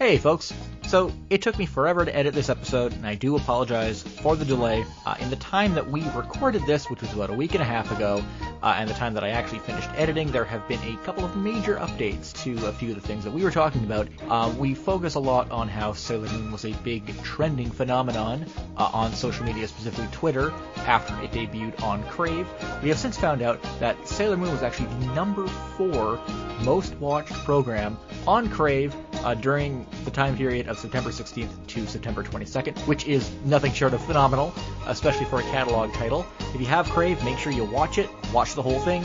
Hey folks, so it took me forever to edit this episode, and I do apologize for the delay. In the time that we recorded this, which was about a week and a half ago, and the time that I actually finished editing, there have been a couple of major updates to a few of the things that we were talking about. We focus a lot on how Sailor Moon was a big trending phenomenon on social media, specifically Twitter, after it debuted on Crave. We have since found out that Sailor Moon was actually the number 4 most watched program on Crave during the time period of September 16th to September 22nd, which is nothing short of phenomenal, especially for a catalog title. If you have Crave, make sure you watch it, watch the whole thing,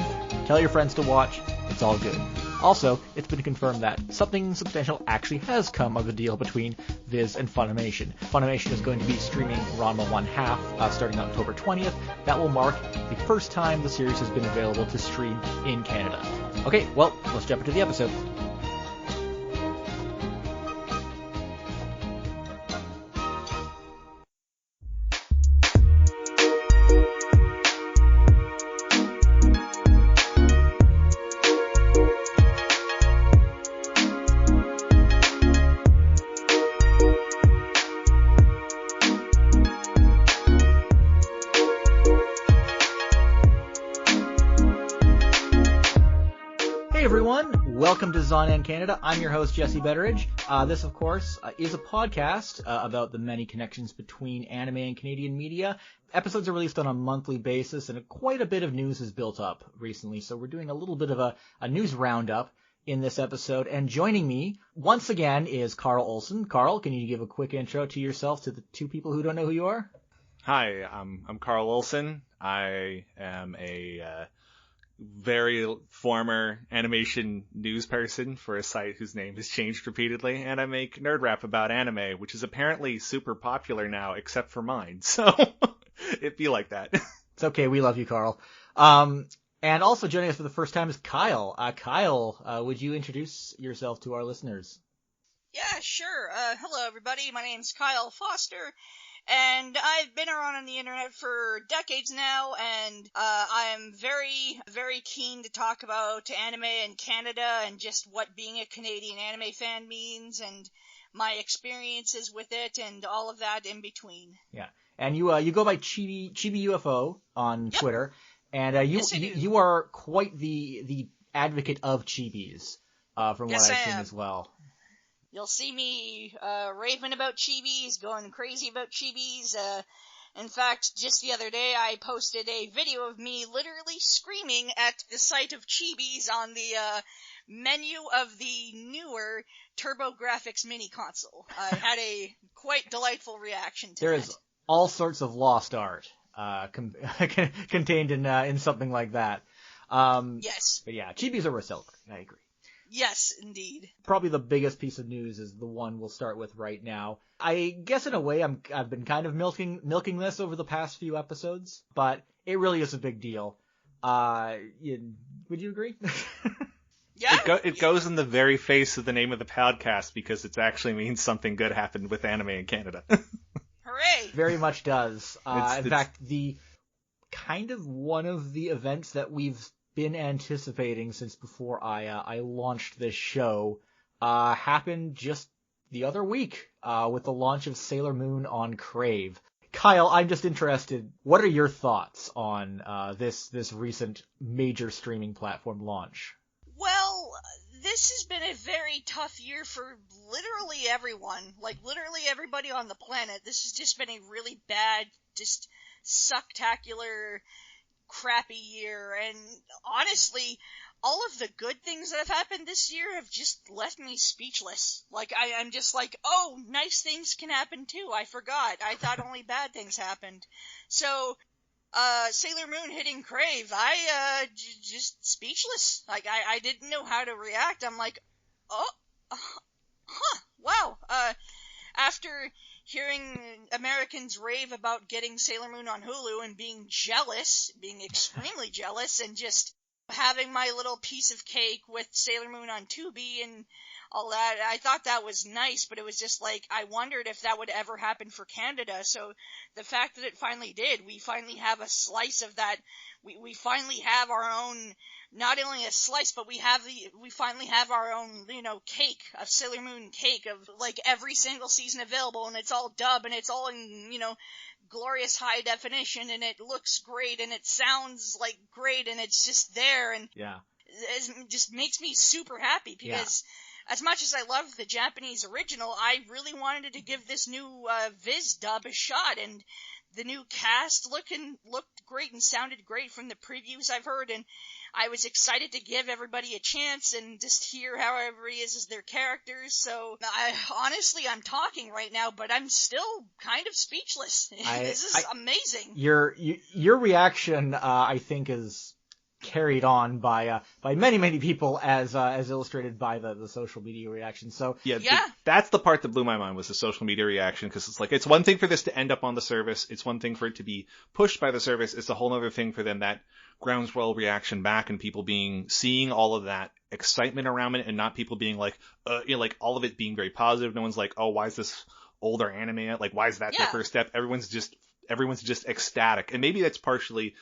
tell your friends to watch, it's all good. Also, it's been confirmed that something substantial actually has come of the deal between Viz and Funimation. Funimation is going to be streaming Ranma 1/2 starting October 20th. That will mark the first time the series has been available to stream in Canada. Okay, well, let's jump into the episode. Welcome to zannencanada. I'm your host, Jesse Betteridge. This, of course, is a podcast about the many connections between anime and Canadian media. Episodes are released on a monthly basis, and quite a bit of news has built up recently, so we're doing a little bit of a news roundup in this episode. And joining me, once again, is Carl Olson. Carl, can you give a quick intro to yourself to the two people who don't know who you are? Hi, I'm Carl Olson. I am a very former animation news person for a site whose name has changed repeatedly, and I make nerd rap about anime, which is apparently super popular now, except for mine, so it'd be like that. It's okay, we love you, Carl. And also joining us for the first time is Kyle. Kyle, would you introduce yourself to our listeners? Yeah, sure. Hello, everybody. My name's Kyle Foster. And I've been around on the internet for decades now, and I'm very, very keen to talk about anime in Canada and just what being a Canadian anime fan means and my experiences with it and all of that in between. Yeah, and you go by Chibi UFO on Twitter, and Yes, I do. you are quite the advocate of chibis, from Yes, what I've I seen am. as well. You'll see me raving about chibis, going crazy about chibis. In fact, just the other day, I posted a video of me literally screaming at the sight of chibis on the menu of the newer TurboGrafx mini console. I had a quite delightful reaction to There that. is all sorts of lost art contained in something like that. Yes. But yeah, chibis are worth celebrating. I agree. Yes, indeed. Probably the biggest piece of news is the one we'll start with right now. I guess in a way I've been kind of milking this over the past few episodes, but it really is a big deal. Would you agree? Yeah. It goes in the very face of the name of the podcast because it actually means something good happened with anime in Canada. Hooray! Very much does. In fact, the kind of one of the events that we've been anticipating since before I launched this show happened just the other week with the launch of Sailor Moon on Crave. Kyle, I'm just interested, what are your thoughts on this recent major streaming platform launch? Well, this has been a very tough year for literally everyone. Like, literally everybody on the planet. This has just been a really bad, just sucktacular, crappy year, and honestly, all of the good things that have happened this year have just left me speechless. Like, I'm just like, oh, nice things can happen too, I forgot. I thought only bad things happened. So, Sailor Moon hitting Crave, just speechless. Like, I didn't know how to react. I'm like, oh, wow. After hearing Americans rave about getting Sailor Moon on Hulu and being extremely jealous, and just having my little piece of cake with Sailor Moon on Tubi and all that. I thought that was nice, but it was just like, I wondered if that would ever happen for Canada. So the fact that it finally did, we finally have a slice of that. We finally have our own, not only a slice, but we finally have our own, cake, a Sailor Moon cake of like every single season available, and it's all dub, and it's all in, glorious high definition, and it looks great, and it sounds like great, and it's just there, and Yeah. it just makes me super happy, because as much as I love the Japanese original, I really wanted to give this new Viz dub a shot, and the new cast looked great and sounded great from the previews I've heard, and I was excited to give everybody a chance and just hear how everybody is as their characters. So I'm talking right now, but I'm still kind of speechless. This is amazing. Your reaction, I think, is carried on by many people as illustrated by the social media reaction. So that's the part that blew my mind, was the social media reaction, because it's like, it's one thing for this to end up on the service, it's one thing for it to be pushed by the service, it's a whole other thing for them that groundswell reaction back, and people seeing all of that excitement around it, and not people being like like all of it being very positive. No one's like, oh, why is this older anime, like why is that their first step? Everyone's just ecstatic, and maybe that's partially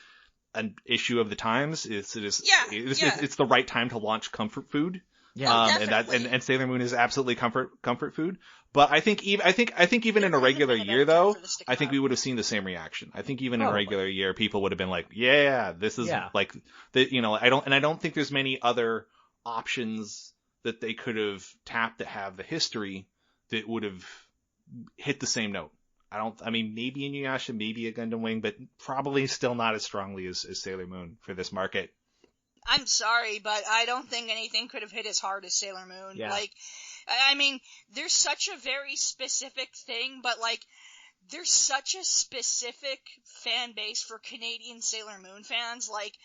an issue of the times. It's the right time to launch comfort food. And Sailor Moon is absolutely comfort food. But I think even in a regular year, though, I think we would have seen the same reaction. I think even in a regular year, people would have been like, yeah, this is like the, I don't think there's many other options that they could have tapped that have the history that would have hit the same note. Maybe Inuyasha, maybe a Gundam Wing, but probably still not as strongly as Sailor Moon for this market. I'm sorry, but I don't think anything could have hit as hard as Sailor Moon. Yeah. Like, there's such a very specific thing, but like, there's such a specific fan base for Canadian Sailor Moon fans. Like,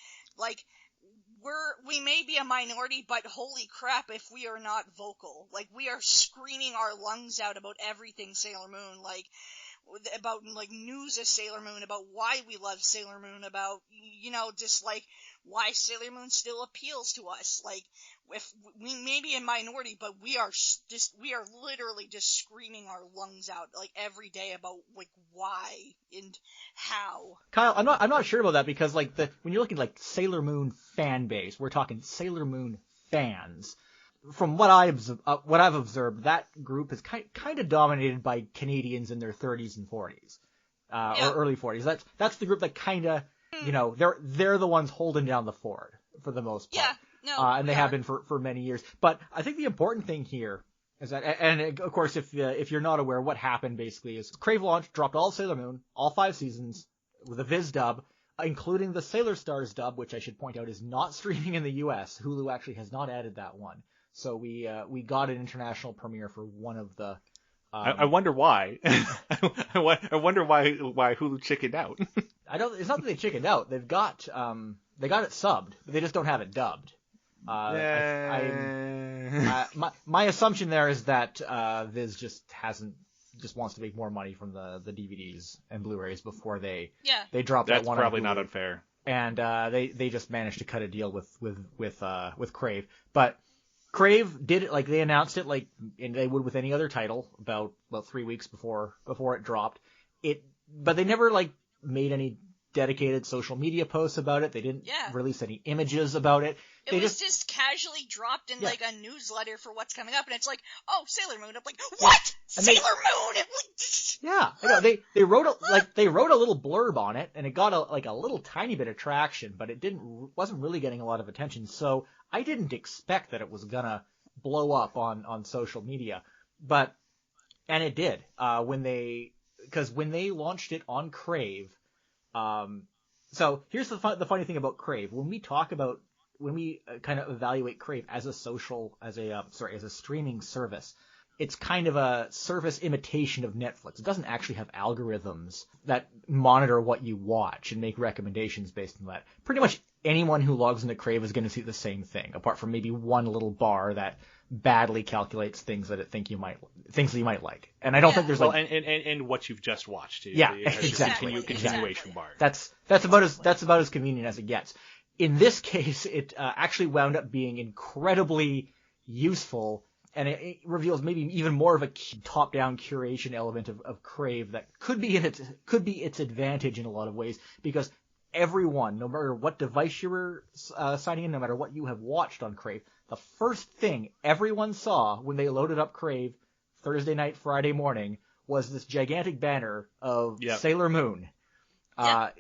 we may be a minority, but holy crap if we are not vocal. Like, we are screaming our lungs out about everything Sailor Moon, like, about, like, news of Sailor Moon, about why we love Sailor Moon, about, just, like, why Sailor Moon still appeals to us. Like, if we may be a minority, but we are literally just screaming our lungs out, like, every day about, like, why and how. Kyle, I'm not sure about that, because, like, when you're looking, like, Sailor Moon fan base, we're talking Sailor Moon fans. From what I've observed, that group is kind of dominated by Canadians in their 30s and 40s, or early 40s. That's the group that kind of, they're the ones holding down the fort for the most part. Yeah, and they have been for many years. But I think the important thing here is that, and of course, if you're not aware, what happened basically is Crave launched, dropped all Sailor Moon, all 5 seasons with a Viz dub, including the Sailor Stars dub, which I should point out is not streaming in the U.S. Hulu actually has not added that one. So we got an international premiere for one of the. I wonder why. I wonder why Hulu chickened out. It's not that they chickened out. They got it subbed, but they just don't have it dubbed. My assumption there is that Viz just wants to make more money from the DVDs and Blu-rays before they drop that one. That's probably not unfair. And they just managed to cut a deal with Crave, but. Crave did it, like, they announced it, like, and they would with any other title about 3 weeks before it dropped. But they never, like, made any dedicated social media posts about it. They didn't release any images about it. It was just casually dropped in, like, a newsletter for what's coming up, and it's like, oh, Sailor Moon. I'm like, what? Sailor Moon? Yeah, I know. They wrote a little blurb on it, and it got a little tiny bit of traction, but it wasn't really getting a lot of attention. So I didn't expect that it was gonna blow up on social media, and it did. Because when they launched it on Crave, so here's the funny thing about Crave. When we kind of evaluate Crave as a streaming service, it's kind of a service imitation of Netflix. It doesn't actually have algorithms that monitor what you watch and make recommendations based on that. Pretty much anyone who logs into Crave is going to see the same thing, apart from maybe one little bar that badly calculates things that things that you might like. And I don't think there's and what you've just watched. Yeah, exactly. Continuation bar. That's about as convenient as it gets. in this case, it actually wound up being incredibly useful, and it reveals maybe even more of a top-down curation element of Crave that could be its advantage in a lot of ways, because everyone, no matter what device you were signing in, no matter what you have watched on Crave, the first thing everyone saw when they loaded up Crave Thursday night, Friday morning, was this gigantic banner of Sailor Moon,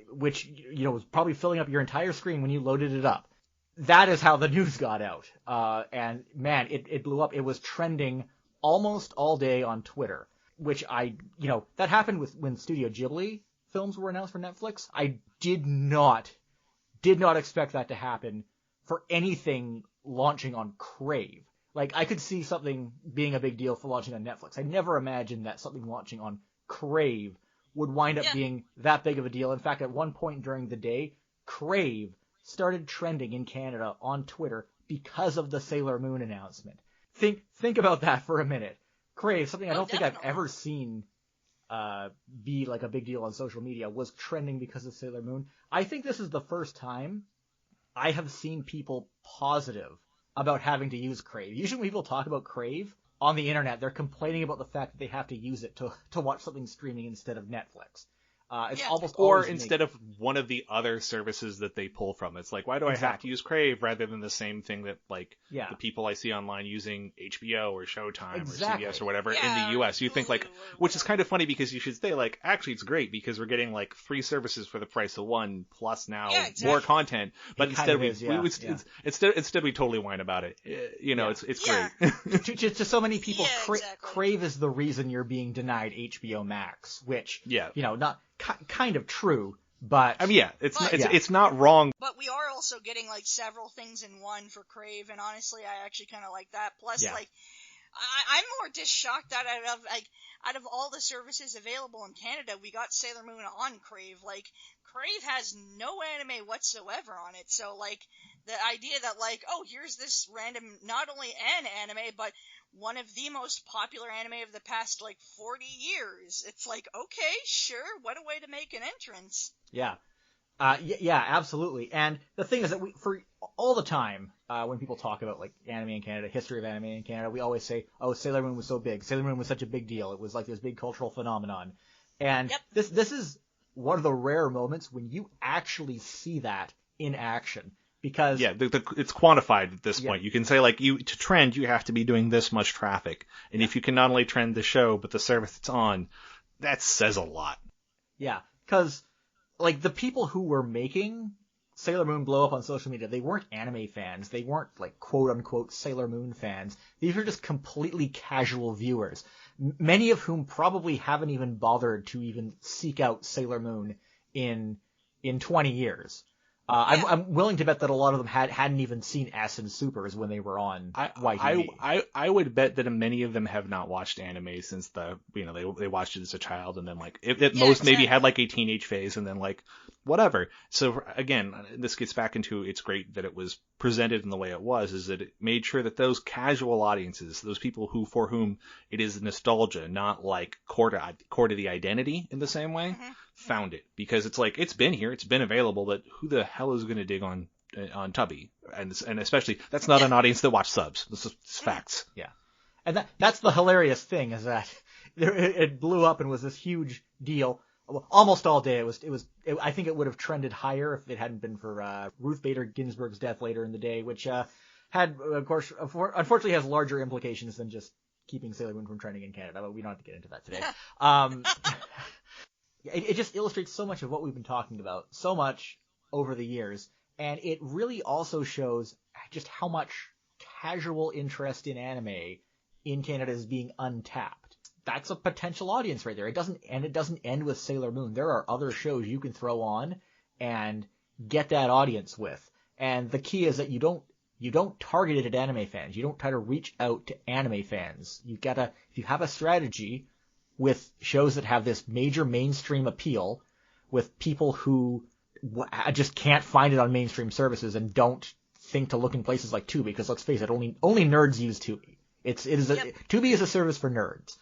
which, you know, was probably filling up your entire screen when you loaded it up. That is how the news got out. And man, it blew up. It was trending almost all day on Twitter, which that happened when Studio Ghibli films were announced for Netflix. I did not expect that to happen for anything launching on Crave. Like, I could see something being a big deal for launching on Netflix. I never imagined that something launching on Crave would wind up being that big of a deal. In fact, at one point during the day, Crave started trending in Canada on Twitter because of the Sailor Moon announcement. Think about that for a minute. Crave, something I don't think I've ever seen be like a big deal on social media, was trending because of Sailor Moon. I think this is the first time I have seen people positive about having to use Crave. Usually when people talk about Crave on the internet, they're complaining about the fact that they have to use it to watch something streaming instead of Netflix. It's almost or instead of one of the other services that they pull from. It's like, why do I have to use Crave rather than the same thing that the people I see online using HBO or Showtime or CBS or whatever in the US? You think which is kind of funny because you should say actually it's great because we're getting 3 services for the price of one plus now more content. But instead instead we totally whine about it. It's great. to so many people, Crave is the reason you're being denied HBO Max, which not kind of true, but I mean, it's not wrong. But we are also getting several things in one for Crave, and honestly, I actually kind of like that. Plus, I'm more just shocked that out of all the services available in Canada, we got Sailor Moon on Crave. Crave has no anime whatsoever on it, so the idea that here's this random, not only an anime, but one of the most popular anime of the past 40 years. It's okay, sure, what a way to make an entrance. Yeah, absolutely. And the thing is that for all the time, when people talk about anime in Canada, history of anime in Canada, we always say, oh, Sailor Moon was so big. Sailor Moon was such a big deal. It was this big cultural phenomenon. And this is one of the rare moments when you actually see that in action. Because it's quantified at this point. You can say to trend, you have to be doing this much traffic, and if you can not only trend the show but the service it's on, that says a lot. Yeah, because the people who were making Sailor Moon blow up on social media, they weren't anime fans. They weren't quote unquote Sailor Moon fans. These are just completely casual viewers, many of whom probably haven't even bothered to even seek out Sailor Moon in 20 years. I'm willing to bet that a lot of them hadn't even seen S and Supers when they were on YTV. I would bet that many of them have not watched anime since they watched it as a child, and then maybe had a teenage phase, and then whatever. So again, this gets back into it's great that it was presented in the way it was, is that it made sure that those casual audiences, those people for whom it is nostalgia, not core to the identity in the same way, found it, because it's it's been here, it's been available, but who the hell is going to dig on Tubi? And especially, that's not an audience that watch subs. This is facts. Yeah. And that's the hilarious thing, is that it blew up and was this huge deal almost all day. I think it would have trended higher if it hadn't been for Ruth Bader Ginsburg's death later in the day, which had, of course, unfortunately has larger implications than just keeping Sailor Moon from trending in Canada, but we don't have to get into that today. It just illustrates so much of what we've been talking about, so much over the years, and it really also shows just how much casual interest in anime in Canada is being untapped. That's a potential audience right there. It doesn't end with Sailor Moon. There are other shows you can throw on and get that audience with. And the key is that you don't target it at anime fans. You don't try to reach out to anime fans. If you have a strategy with shows that have this major mainstream appeal, with people who just can't find it on mainstream services and don't think to look in places like Tubi, because let's face it, only nerds use Tubi. Tubi is a service for nerds.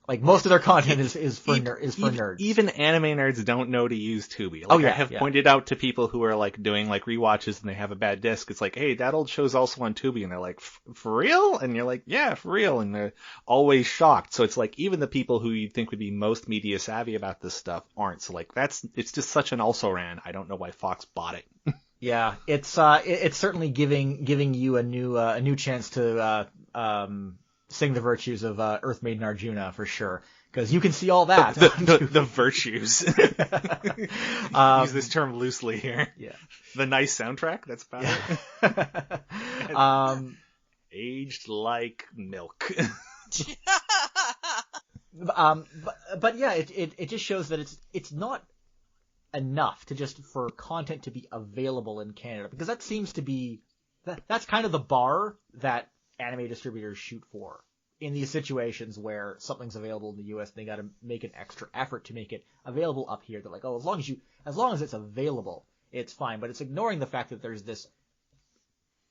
Like, most of their content is for nerds. Even anime nerds don't know to use Tubi. Like, Oh, yeah, I have pointed out to people who are, like, doing, like, rewatches and they have a bad disc. It's like, hey, that old show's also on Tubi. And they're like, for real? And you're like, yeah, for real. And they're always shocked. So it's like, even the people who you'd think would be most media savvy about this stuff aren't. So, like, it's just such an also-ran. I don't know why Fox bought it. Yeah, it's certainly giving you a new chance to sing the virtues of Earth Maiden Arjuna for sure, because you can see all that. The virtues. Use this term loosely here. Yeah. The nice soundtrack. That's about it. Aged like milk. But yeah, it just shows that it's not enough to just for content to be available in Canada, because that seems to be that's kind of the bar that anime distributors shoot for in these situations where something's available in the US. They got to make an extra effort to make it available up here. They're like, oh, as long as it's available, it's fine. But it's ignoring the fact that there's this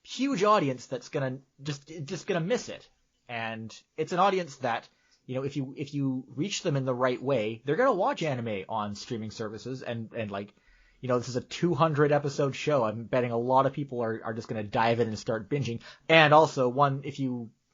huge audience that's gonna just gonna miss it, and it's an audience that, you know, if you reach them in the right way, they're gonna watch anime on streaming services, and like, you know, this is a 200 episode show. I'm betting a lot of people are just gonna dive in and start binging. And also,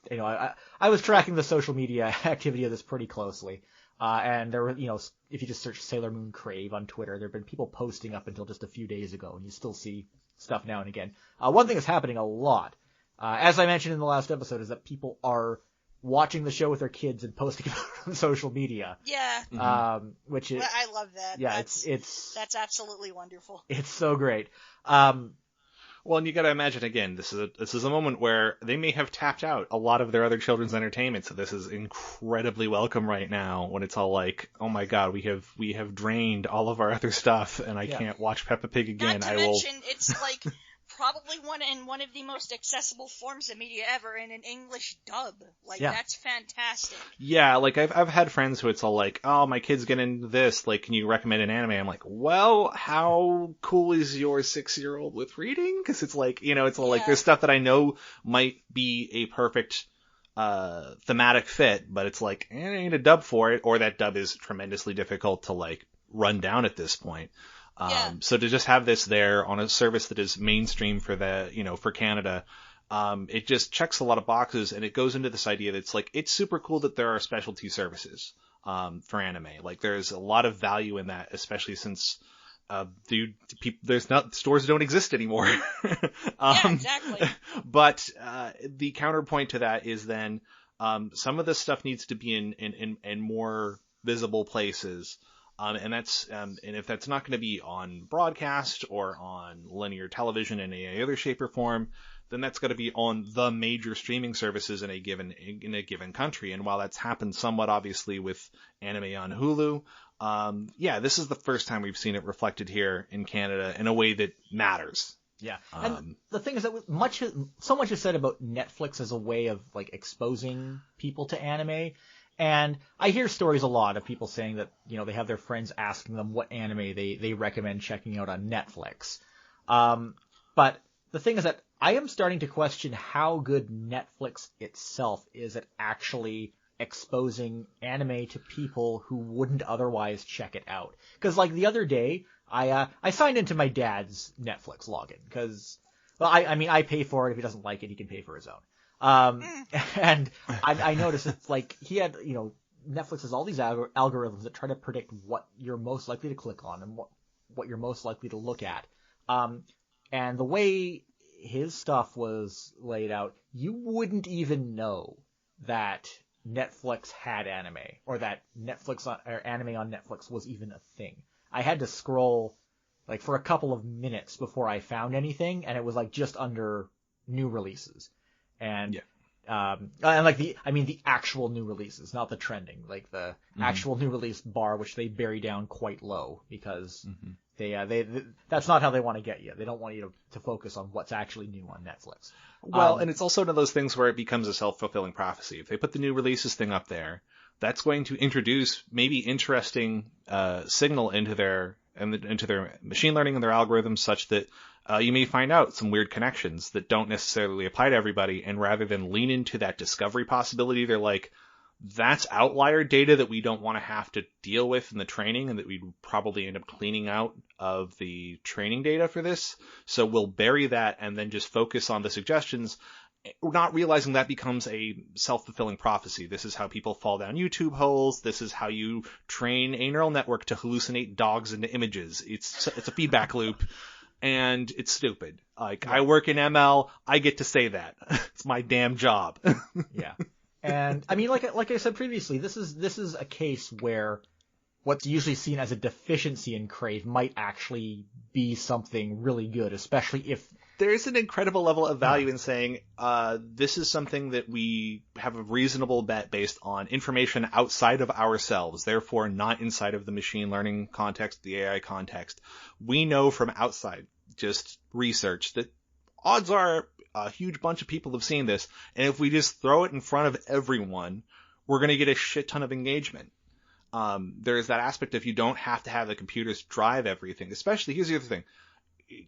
I was tracking the social media activity of this pretty closely, and there were, you know, if you just search Sailor Moon Crave on Twitter, there have been people posting up until just a few days ago, and you still see stuff now and again. One thing that's happening a lot, as I mentioned in the last episode, is that people are watching the show with their kids and posting about it on social media. Yeah. Which is, I love that. Yeah, that's absolutely wonderful. It's so great. Well, and you got to imagine again, this is a moment where they may have tapped out a lot of their other children's entertainment, so this is incredibly welcome right now when it's all like, oh my god, we have drained all of our other stuff, and I can't watch Peppa Pig again. Not to mention, it's like probably one of the most accessible forms of media ever in an English dub. Like, that's fantastic. Yeah, like I've had friends who it's all like, oh, my kid's getting into this, like, can you recommend an anime? I'm like, well, how cool is your 6-year-old with reading? Because it's like, you know, it's all like, there's stuff that I know might be a perfect thematic fit, but it's like, I need a dub for it, or that dub is tremendously difficult to like run down at this point. So to just have this there on a service that is mainstream for for Canada, it just checks a lot of boxes, and it goes into this idea that it's like, it's super cool that there are specialty services, for anime. Like, there's a lot of value in that, especially since, stores don't exist anymore. Yeah, exactly. But, the counterpoint to that is then, some of this stuff needs to be in more visible places. And if that's not going to be on broadcast or on linear television in any other shape or form, then that's going to be on the major streaming services in a given country. And while that's happened somewhat obviously with anime on Hulu, this is the first time we've seen it reflected here in Canada in a way that matters. Yeah. And the thing is that so much is said about Netflix as a way of like exposing people to anime. And I hear stories a lot of people saying that, you know, they have their friends asking them what anime they recommend checking out on Netflix. But the thing is that I am starting to question how good Netflix itself is at actually exposing anime to people who wouldn't otherwise check it out. Because, like, the other day, I signed into my dad's Netflix login because, well, I pay for it. If he doesn't like it, he can pay for his own. And I noticed it's like he had, you know, Netflix has all these algorithms that try to predict what you're most likely to click on and what you're most likely to look at. And the way his stuff was laid out, you wouldn't even know that Netflix had anime or that anime on Netflix was even a thing. I had to scroll like for a couple of minutes before I found anything, and it was like just under new releases. And like the actual new releases, not the trending, like the actual new release bar, which they bury down quite low because they that's not how they want to get you. They don't want you to focus on what's actually new on Netflix. Well, and it's also one of those things where it becomes a self-fulfilling prophecy. If they put the new releases thing up there, that's going to introduce maybe interesting signal into their machine learning and their algorithms, such that you may find out some weird connections that don't necessarily apply to everybody, and rather than lean into that discovery possibility, they're like, That's outlier data that we don't want to have to deal with in the training, and that we'd probably end up cleaning out of the training data for this. So we'll bury that and then just focus on the suggestions. We're not realizing that becomes a self-fulfilling prophecy. This is how people fall down YouTube holes. This is how you train a neural network to hallucinate dogs into images. It's a feedback loop, and it's stupid. Like, I work in ML, I get to say that. It's my damn job. Yeah. And I mean, like I said previously, this is a case where what's usually seen as a deficiency in Crave might actually be something really good, especially if there's an incredible level of value in saying, this is something that we have a reasonable bet based on information outside of ourselves, therefore not inside of the machine learning context, the AI context. We know from outside, just research, that odds are a huge bunch of people have seen this, and if we just throw it in front of everyone, we're going to get a shit ton of engagement. There's that aspect of you don't have to have the computers drive everything. Especially, here's the other thing.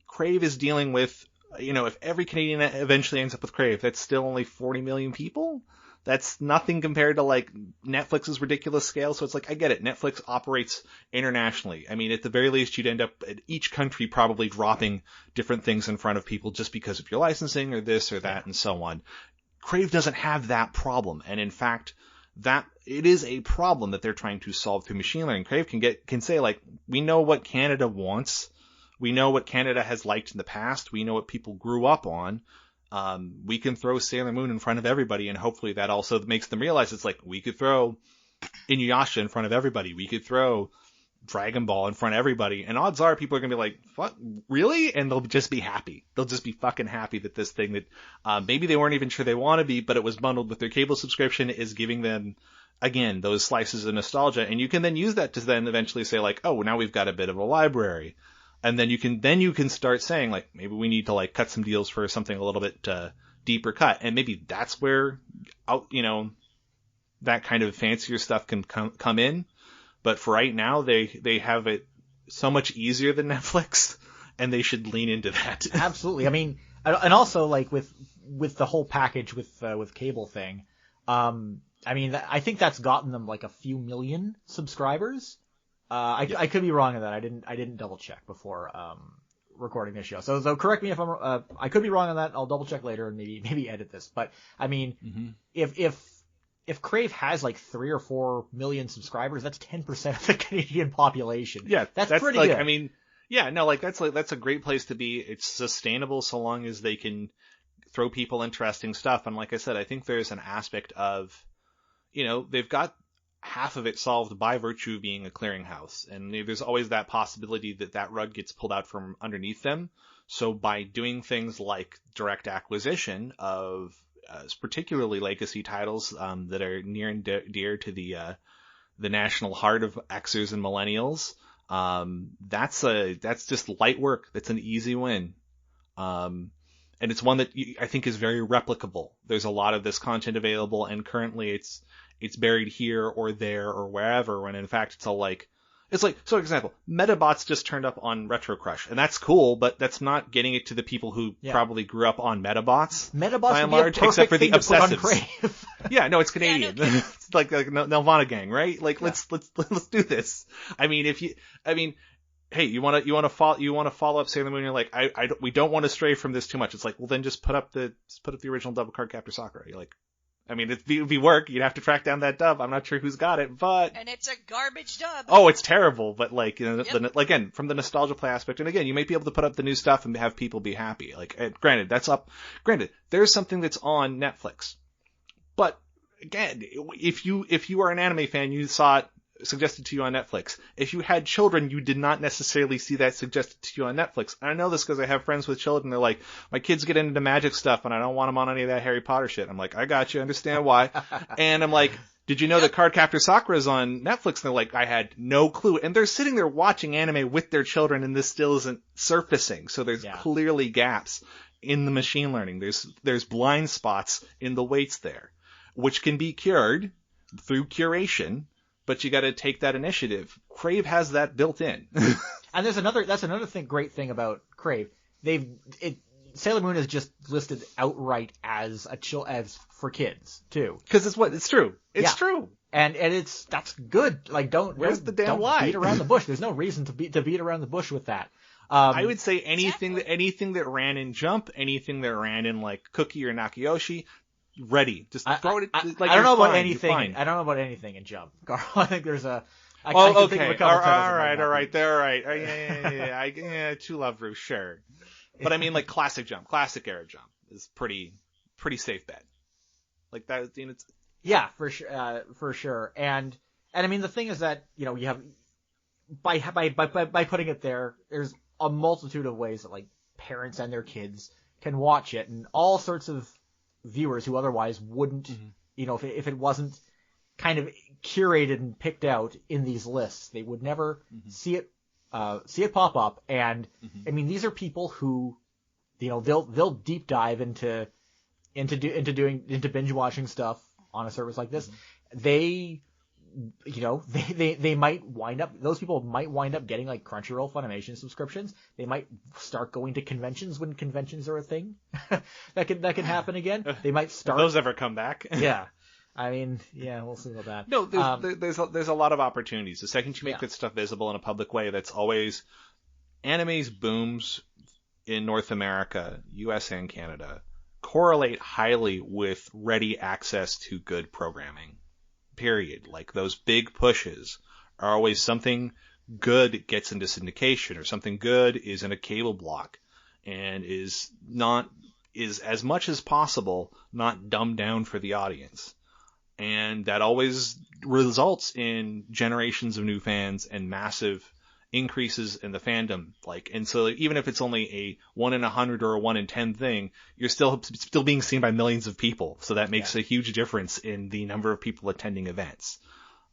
Crave is dealing with, if every Canadian eventually ends up with Crave, that's still only 40 million people. That's nothing compared to like Netflix's ridiculous scale. So it's like, I get it. Netflix operates internationally. I mean, at the very least, you'd end up at each country probably dropping different things in front of people just because of your licensing or this or that and so on. Crave doesn't have that problem. And in fact, that it is a problem that they're trying to solve through machine learning. Crave can say, like, we know what Canada wants. We know what Canada has liked in the past. We know what people grew up on. We can throw Sailor Moon in front of everybody, and hopefully that also makes them realize it's like, we could throw Inuyasha in front of everybody. We could throw Dragon Ball in front of everybody. And odds are people are going to be like, what? Really? And they'll just be happy. They'll just be fucking happy that this thing that maybe they weren't even sure they want to be, but it was bundled with their cable subscription, is giving them, again, those slices of nostalgia. And you can then use that to then eventually say, like, oh, now we've got a bit of a library. And then you can start saying, like, maybe we need to like cut some deals for something a little bit deeper cut. And maybe that's where that kind of fancier stuff can come in. But for right now, they have it so much easier than Netflix, and they should lean into that. Absolutely. I mean, and also like with the whole package with cable thing, I mean, I think that's gotten them like a few million subscribers. I could be wrong on that. I didn't double check before recording this show. So correct me if I'm I could be wrong on that. I'll double check later and maybe edit this. But I mean, if Crave has like 3 or 4 million subscribers, that's 10% of the Canadian population. Yeah, that's pretty like, good. I mean, yeah, no, like that's a great place to be. It's sustainable so long as they can throw people interesting stuff. And like I said, I think there's an aspect of, they've got half of it solved by virtue of being a clearinghouse. And there's always that possibility that rug gets pulled out from underneath them. So by doing things like direct acquisition of particularly legacy titles that are near and dear to the national heart of Xers and millennials, that's just light work. That's an easy win. And it's one that I think is very replicable. There's a lot of this content available, and currently it's buried here or there or wherever, when in fact it's all like, so for example, Metabots just turned up on Retro Crush, and that's cool, but that's not getting it to the people who probably grew up on Metabots. Metabots by and large, except for the obsessives. Yeah, no, it's Canadian. Yeah, no, it's like Nelvana gang, right? Like, let's do this. I mean, hey, you want to follow up Sailor Moon? You're like, we don't want to stray from this too much. It's like, well, then just put up the original Double Card Captor Sakura. You're like, I mean, it'd be work. You'd have to track down that dub. I'm not sure who's got it, but and it's a garbage dub. Oh, it's terrible. But like, again, from the nostalgia play aspect, and again, you might be able to put up the new stuff and have people be happy. Like, granted, there's something that's on Netflix, but again, if you are an anime fan, you saw it suggested to you on Netflix. If you had children, you did not necessarily see that suggested to you on Netflix. And I know this because I have friends with children. They're like, my kids get into magic stuff and I don't want them on any of that Harry Potter shit. I'm like, I got you. Understand why. And I'm like, did you know that Card Captor Sakura is on Netflix? And they're like, I had no clue. And they're sitting there watching anime with their children, and this still isn't surfacing. So there's clearly gaps in the machine learning. There's blind spots in the weights there, which can be cured through curation. But you got to take that initiative. Crave has that built in. And that's another great thing about Crave. Sailor Moon is just listed outright as as for kids too. Because it's true. It's true. And that's good. Like Where's the damn lie? Beat around the bush. There's no reason to beat around the bush with that. I would say anything that ran in Jump, anything that ran in like Cookie or Nakiyoshi, ready. Just throw it. I don't know about anything. I don't know about anything in Jump, Carl. I think there's a. Okay. All right. Yeah. True Love Roost, sure. But I mean, like classic Jump, classic era Jump is pretty safe bet. Like that. It's. Yeah, for sure. And I mean, the thing is that you have by putting it there, there's a multitude of ways that like parents and their kids can watch it, and all sorts of viewers who otherwise wouldn't, if it wasn't kind of curated and picked out in these lists, they would never see it pop up. And I mean, these are people who, they'll deep dive into binge watching stuff on a service like this. They might wind up, those people might wind up getting like Crunchyroll Funimation subscriptions. They might start going to conventions when conventions are a thing. that can happen again. They might start. If those ever come back. Yeah. I mean, yeah, we'll see about that. No, there's a lot of opportunities. The second you make that stuff visible in a public way, that's always, anime's booms in North America, US and Canada, correlate highly with ready access to good programming. Period. Like those big pushes are always something good gets into syndication, or something good is in a cable block and is as much as possible not dumbed down for the audience. And that always results in generations of new fans and massive increases in the fandom. And so even if it's only a 1 in 100 or a 1 in 10 thing, you're still being seen by millions of people. So that makes a huge difference in the number of people attending events.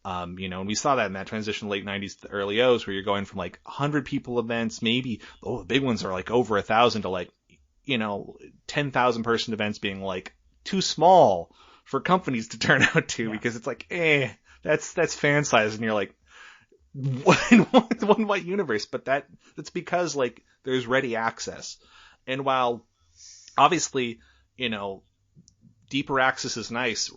And we saw that in that transition late 90s to the early O's, where you're going from like 100 people events, maybe, the big ones are like over 1,000, to like, 10,000 person events being like too small for companies to turn out to, because it's like, that's fan size. And you're like, what universe? But that's because like there's ready access. And while obviously, deeper access is nice,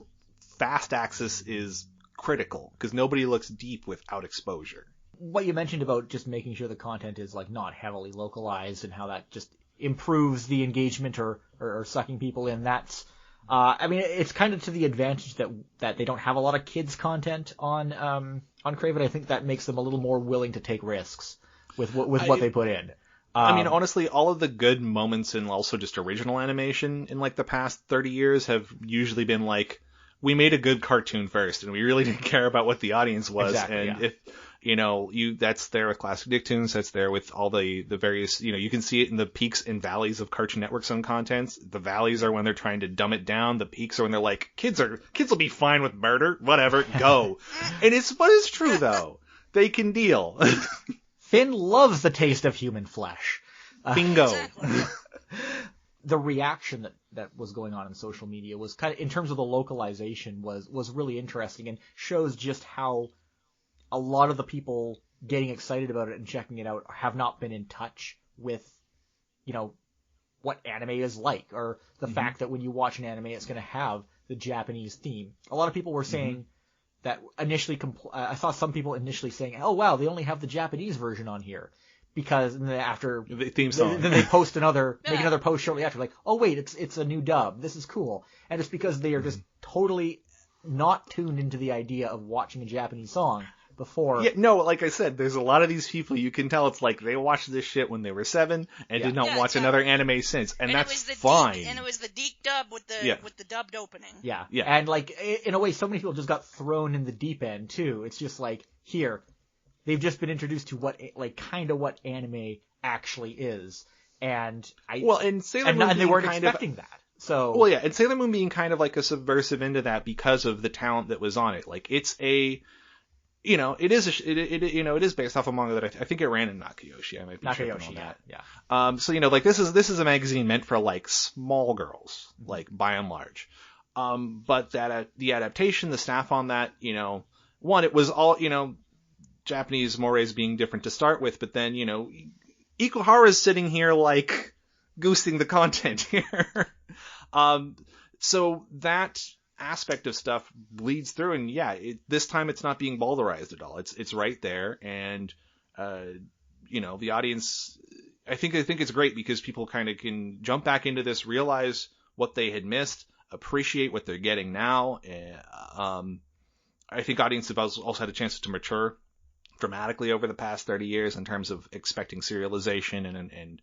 fast access is critical, because nobody looks deep without exposure. What you mentioned about just making sure the content is like not heavily localized, and how that just improves the engagement or sucking people in, that's I mean, it's kind of to the advantage that they don't have a lot of kids content on Crave, and I think that makes them a little more willing to take risks with what they put in. I mean, honestly, all of the good moments and also just original animation in like the past 30 years have usually been like, we made a good cartoon first, and we really didn't care about what the audience was. Exactly, and if that's there with classic Nicktoons, that's there with all the various, you can see it in the peaks and valleys of Cartoon Network's own contents. The valleys are when they're trying to dumb it down. The peaks are when they're like, kids will be fine with murder, whatever, go. And what is true though. They can deal. Finn loves the taste of human flesh. Bingo. Exactly. The reaction that was going on in social media was kind of, in terms of the localization, was really interesting, and shows just how a lot of the people getting excited about it and checking it out have not been in touch with, what anime is like, or the fact that when you watch an anime, it's going to have the Japanese theme. A lot of people were saying that initially, I saw some people initially saying, oh wow, they only have the Japanese version on here. Because after the theme song, then they post make another post shortly after, like, oh wait, it's a new dub. This is cool. And it's because they are just totally not tuned into the idea of watching a Japanese song before. Yeah, no, like I said, there's a lot of these people, you can tell it's like they watched this shit when they were 7 and did not watch another anime since, and that's fine. And it was the Deke dub with the dubbed opening. Yeah. And like, in a way, so many people just got thrown in the deep end too. It's just like, here, they've just been introduced to what anime actually is, and Sailor Moon they weren't expecting that. So well, yeah, and Sailor Moon being kind of like a subversive into that because of the talent that was on it. Like it's it is based off a manga that I think it ran in Nakayoshi. I might be tripping on that. Yeah. So like this is a magazine meant for like small girls, like by and large. But the adaptation, the staff on that, one, it was all Japanese mores being different to start with, but then Ikuhara's sitting here like goosing the content here. So that aspect of stuff bleeds through, and yeah, this time it's not being bowdlerized at all. It's right there, and the audience. I think it's great because people kind of can jump back into this, realize what they had missed, appreciate what they're getting now. I think audiences have also had a chance to mature dramatically over the past 30 years in terms of expecting serialization and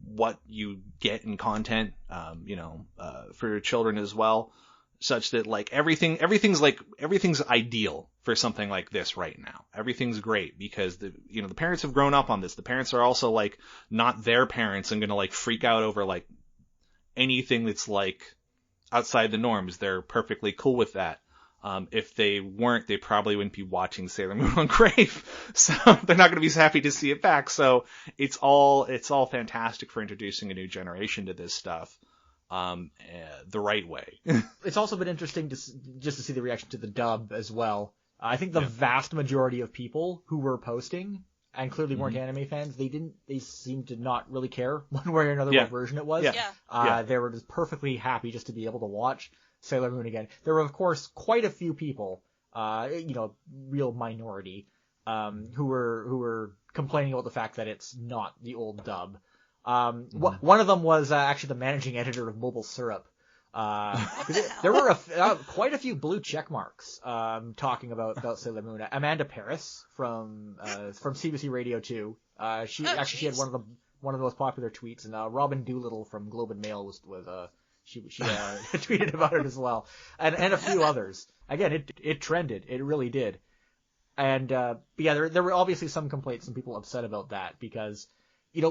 what you get in content, for your children as well, such that like everything's ideal for something like this right now. Everything's great because the parents have grown up on this. The parents are also like not their parents and going to like freak out over like anything that's like outside the norms. They're perfectly cool with that. If they weren't, they probably wouldn't be watching Sailor Moon on Crave. So they're not going to be so happy to see it back. So it's all fantastic for introducing a new generation to this stuff, the right way. It's also been interesting to see the reaction to the dub as well. I think the vast majority of people who were posting and clearly weren't anime fans, they seemed to not really care one way or another what version it was. They were just perfectly happy just to be able to watch Sailor Moon again. There were, of course, quite a few people, real minority, who were complaining about the fact that it's not the old dub. One of them was actually the managing editor of Mobile Syrup. There were quite a few blue check marks talking about Sailor Moon. Amanda Paris from CBC Radio 2. She had one of the most popular tweets, and Robin Doolittle from Globe and Mail was she tweeted about it as well, and a few others. Again, it trended. It really did. And there were obviously some complaints, some people upset about that because,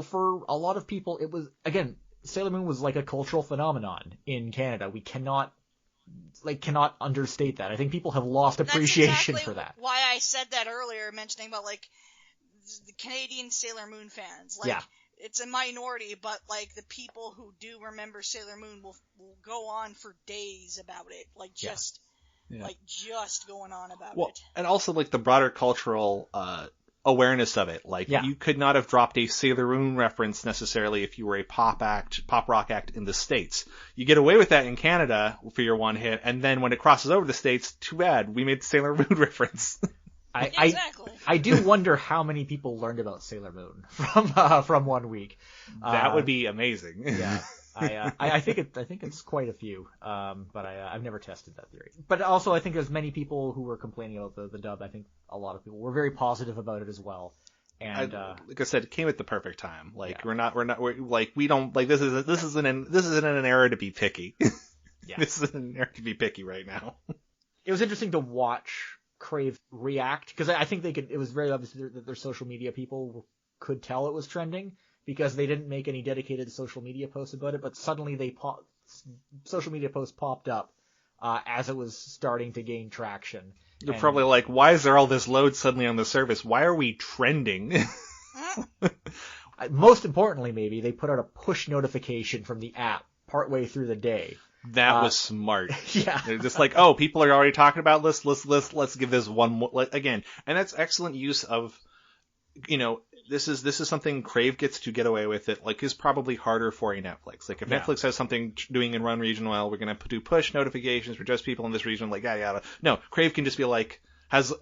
for a lot of people, it was, again, Sailor Moon was like a cultural phenomenon in Canada. We cannot understate that. I think people have lost appreciation for that. Why I said that earlier, mentioning about like the Canadian Sailor Moon fans. It's a minority, but like the people who do remember Sailor Moon will go on for days about it. Just going on about it. And also like the broader cultural awareness of it. You could not have dropped a Sailor Moon reference necessarily if you were a pop rock act in the States. You get away with that in Canada for your one hit, and then when it crosses over the States, too bad, we made the Sailor Moon reference. Exactly. I do wonder how many people learned about Sailor Moon from 1 week. That would be amazing. Yeah. I think it's quite a few, but I've never tested that theory. But also, I think there's many people who were complaining about the dub. I think a lot of people were very positive about it as well. And like I said, it came at the perfect time. This isn't an era to be picky. This isn't an era to be picky right now. It was interesting to watch Crave react because I think it was very obvious that their social media people could tell it was trending, because they didn't make any dedicated social media posts about it, but suddenly social media posts popped up as it was starting to gain traction. They're probably like, why is there all this load suddenly on the service? Why are we trending? Most importantly, maybe, they put out a push notification from the app partway through the day. That was smart. Yeah. They're just like, oh, people are already talking about this. Let's give this one more again. And that's excellent use of, this is something Crave gets to get away with it, is probably harder for a Netflix. If Netflix has something doing in one region well, we're going to do push notifications for just people in this region, yada. No, Crave can just be has,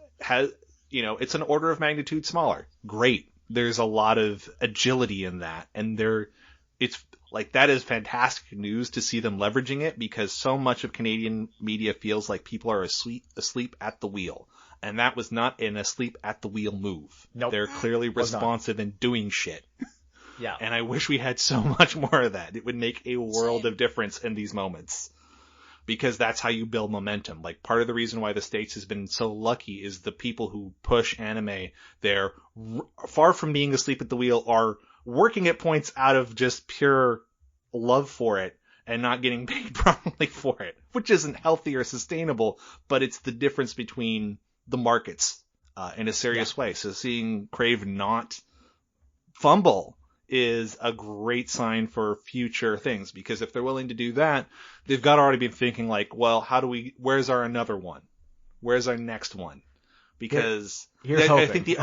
it's an order of magnitude smaller. Great. There's a lot of agility in that. And that is fantastic news to see them leveraging it, because so much of Canadian media feels like people are asleep at the wheel. And that was not an asleep at the wheel move. Nope. They're clearly responsive and doing shit. Yeah. And I wish we had so much more of that. It would make a world of difference in these moments. Because that's how you build momentum. Part of the reason why the States has been so lucky is the people who push anime, they're far from being asleep at the wheel, are working at points out of just pure love for it and not getting paid properly for it, which isn't healthy or sustainable, but it's the difference between the markets in a serious way. So seeing Crave not fumble is a great sign for future things, because if they're willing to do that, they've got to already be thinking where's our another one? Where's our next one? because Here's I hoping. think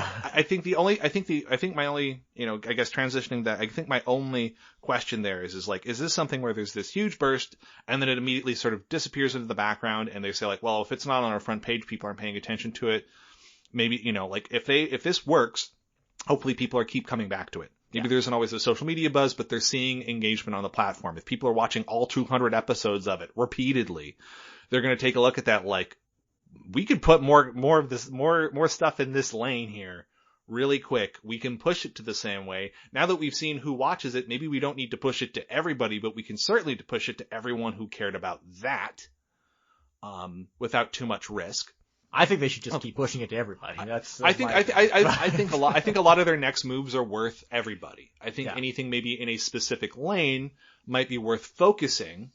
my only, I guess transitioning that, I think my only question there is like, is this something where there's this huge burst and then it immediately sort of disappears into the background and they say like, well, if it's not on our front page, people aren't paying attention to it. Maybe, like if this works, hopefully people keep coming back to it. Maybe there isn't always a social media buzz, but they're seeing engagement on the platform. If people are watching all 200 episodes of it repeatedly, they're going to take a look at that like, we could put more of this, more stuff in this lane here really quick. We can push it to the same way. Now that we've seen who watches it, maybe we don't need to push it to everybody, but we can certainly push it to everyone who cared about that, without too much risk. I think they should just keep pushing it to everybody. I think a lot of their next moves are worth everybody. I think anything maybe in a specific lane might be worth focusing.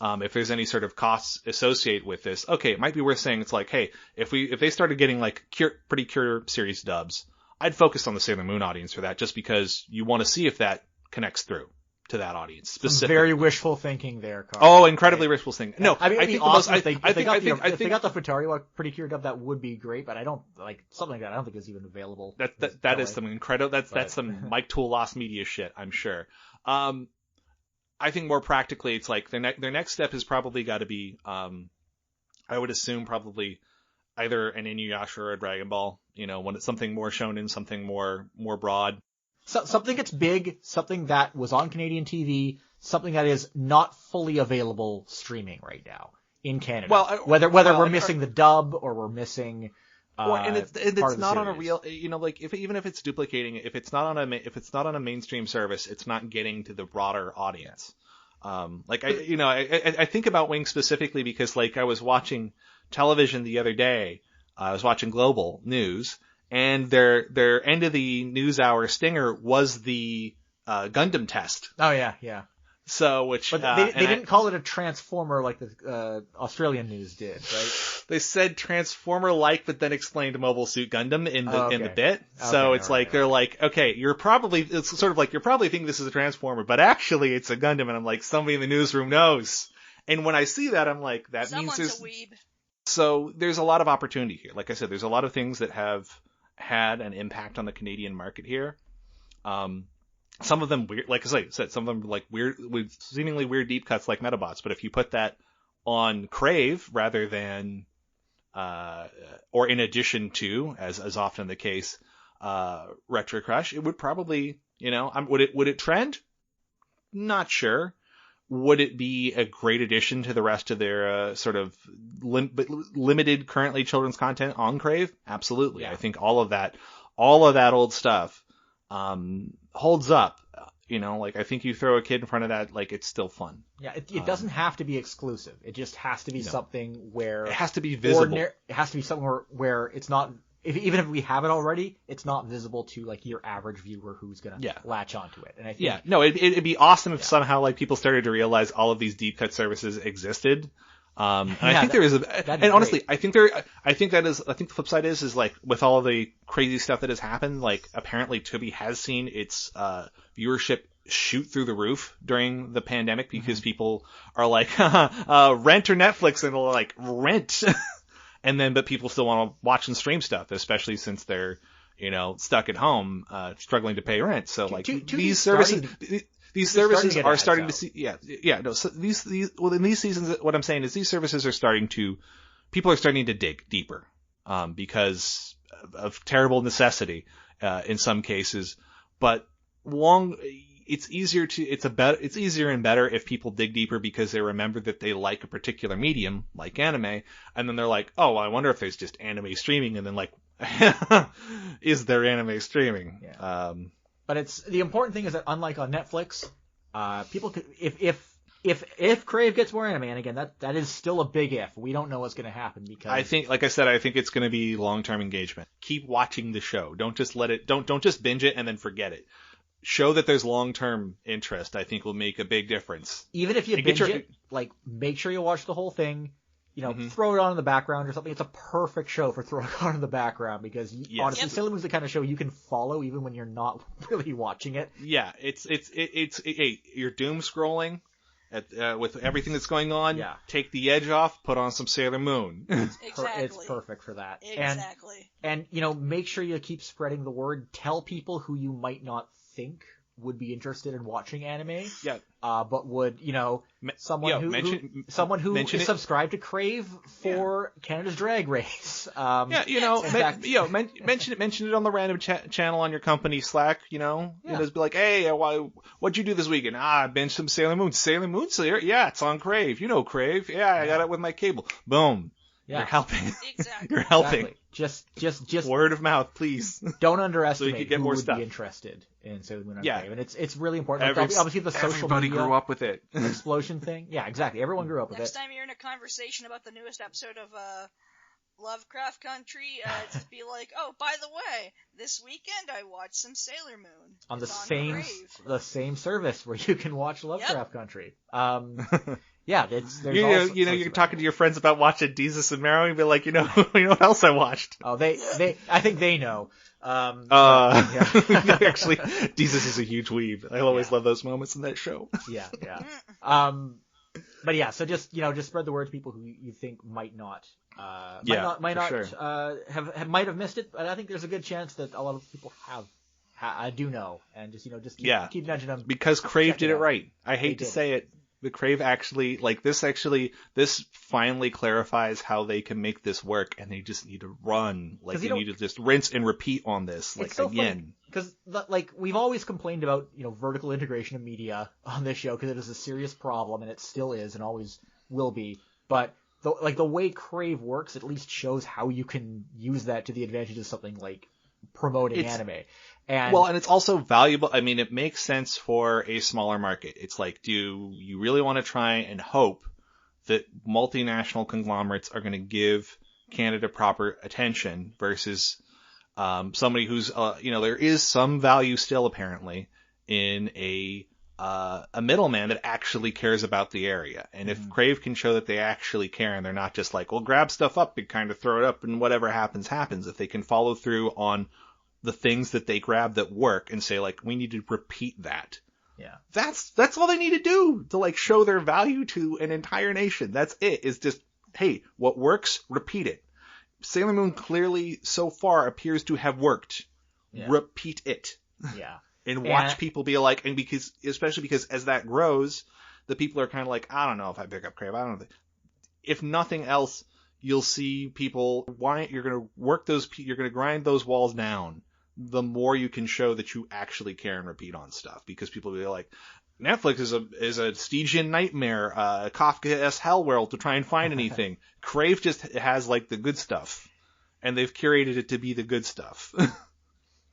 If there's any sort of costs associated with this, okay, it might be worth saying it's like, hey, if they started getting like pretty Cure series dubs, I'd focus on the Sailor Moon audience for that, just because you want to see if that connects through to that audience specifically. Very wishful thinking there, Carl. Oh, incredibly wishful thinking. No, I mean, I think awesome if they got the Futari Pretty Cure dub, that would be great, but I don't like something like that. I don't think is even available. That is some incredible. That's some Mike Toole Lost Media shit, I'm sure. I think more practically, it's like their next step has probably got to be, I would assume probably either an Inuyasha or a Dragon Ball. When it's something more shonen, something more broad. So, something that's big, something that was on Canadian TV, something that is not fully available streaming right now in Canada. Whether we're missing the dub or we're missing. And it's not on a real, like even if it's duplicating, if it's not on a mainstream service, it's not getting to the broader audience. I think about Wing specifically because like I was watching television the other day. I was watching Global News, and their end of the news hour stinger was the Gundam test. Oh yeah. So, but they didn't call it a Transformer like the Australian news did, right? They said Transformer-like, but then explained Mobile Suit Gundam in the bit. So Okay, it's like they're like, okay, it's sort of like you're probably thinking this is a Transformer, but actually it's a Gundam, and I'm like, somebody in the newsroom knows. And when I see that, I'm like, that Someone's means a weeb. So there's a lot of opportunity here. Like I said, there's a lot of things that have had an impact on the Canadian market here. Some of them weird, like I said, some of them like weird, with seemingly weird deep cuts like Metabots. But if you put that on Crave rather than, or in addition to, as often the case, Retro Crush, it would probably, would it trend? Not sure. Would it be a great addition to the rest of their sort of limited currently children's content on Crave? Absolutely. Yeah. I think all of that old stuff holds up. Like I think you throw a kid in front of that, like it's still fun. Yeah, it doesn't have to be exclusive. It just has to be something where it has to be visible. It has to be somewhere where it's not. Even if we have it already, it's not visible to like your average viewer who's gonna latch onto it. And I think it'd be awesome if somehow like people started to realize all of these deep cut services existed. And I think there is and honestly, I think the flip side is like with all of the crazy stuff that has happened, like apparently Tubi has seen its viewership shoot through the roof during the pandemic because people are like, rent or Netflix, and they'll like rent. But people still want to watch and stream stuff, especially since they're, stuck at home, struggling to pay rent. So like these services are starting to see, in these seasons, what I'm saying is these services are people are starting to dig deeper, because of terrible necessity, in some cases, but it's easier and better if people dig deeper because they remember that they like a particular medium, like anime, and then they're like, oh, I wonder if there's just anime streaming, and then like, is there anime streaming? Yeah. But it's the important thing is that unlike on Netflix, people could, if Crave gets more anime, and again that is still a big if. We don't know what's going to happen because I think, like I said, I think it's going to be long-term engagement. Keep watching the show. Don't just don't just binge it and then forget it. Show that there's long-term interest, I think will make a big difference. Even if you binge it, like, make sure you watch the whole thing, throw it on in the background or something. It's a perfect show for throwing it on in the background because, honestly, Sailor Moon's the kind of show you can follow even when you're not really watching it. Yeah, it's you're doom scrolling with everything that's going on, take the edge off, put on some Sailor Moon. Exactly. It's perfect for that. Exactly. And make sure you keep spreading the word. Tell people who you might not think would be interested in watching anime. Yeah. But would, someone who is subscribed to Crave for Canada's Drag Race. Mention it on the random channel on your company Slack, just be like, hey, what'd you do this weekend? I binged some Sailor Moon. Sailor Moon Slayer? Yeah, it's on Crave. You know Crave. Yeah, I got it with my cable. Boom. Yeah. You're helping. Exactly. You're helping. Exactly. Just word of mouth, please. Don't underestimate so you get who more would stuff. be interested in Sailor Moon on Crave. And it's really important. Obviously the social everybody media grew up with it. explosion thing. Yeah, exactly. Everyone grew up with Next it. time you're in a conversation about the newest episode of Lovecraft Country, just be like, oh, by the way, this weekend I watched some Sailor Moon. On Crave. the same service where you can watch Lovecraft Country. Yeah, you're talking to your friends about watching Jesus and Mero, and be like, you know what else I watched? Oh, I think they know. Actually, Jesus is a huge weeb. I always love those moments in that show. Yeah. But yeah, so just spread the word to people who you think might not have missed it, but I think there's a good chance that a lot of people do know, and just keep nudging them. Because Crave did it right. I hate to say it. The Crave actually, this finally clarifies how they can make this work, and they just need to run. They need to just rinse and repeat on this, again. Because, we've always complained about, vertical integration of media on this show, because it is a serious problem, and it still is, and always will be. But, the way Crave works, at least shows how you can use that to the advantage of something like promoting anime. And it's also valuable. I mean, it makes sense for a smaller market. It's like, do you really want to try and hope that multinational conglomerates are going to give Canada proper attention versus somebody who's, there is some value still apparently in a middleman that actually cares about the area. And if Crave can show that they actually care and they're not just like, well, grab stuff up and kind of throw it up and whatever happens. If they can follow through on the things that they grab that work and say, we need to repeat that. Yeah. That's all they need to do to, show their value to an entire nation. That's it. Is just, hey, what works, repeat it. Sailor Moon clearly so far appears to have worked. Yeah. Repeat it. Yeah. And watch people be like, and especially because as that grows, the people are kind of like, I don't know if I pick up Crave. I don't know. If nothing else, you'll see people, you're going to work you're going to grind those walls down. The more you can show that you actually care and repeat on stuff, because people will be like, Netflix is a Stygian nightmare, Kafka-esque hell world to try and find anything. Crave just has the good stuff, and they've curated it to be the good stuff.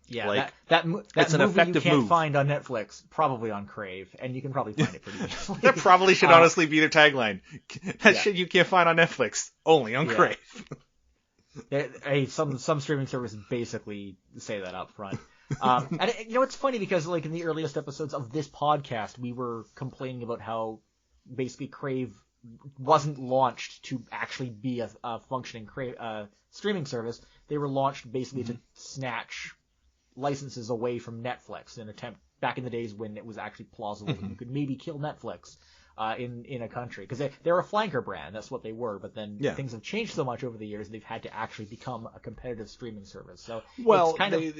Yeah, that's an effective move. You can't find on Netflix, probably on Crave, and you can probably find it pretty easily. That probably should honestly be their tagline. That shit you can't find on Netflix, only on Crave. Some streaming services basically say that up front. And it's funny because in the earliest episodes of this podcast, we were complaining about how basically Crave wasn't launched to actually be a functioning streaming service. They were launched basically to snatch licenses away from Netflix in an attempt back in the days when it was actually plausible that you could maybe kill Netflix in a country, because they're a flanker brand. That's what they were. But then things have changed so much over the years; they've had to actually become a competitive streaming service. So it's kind of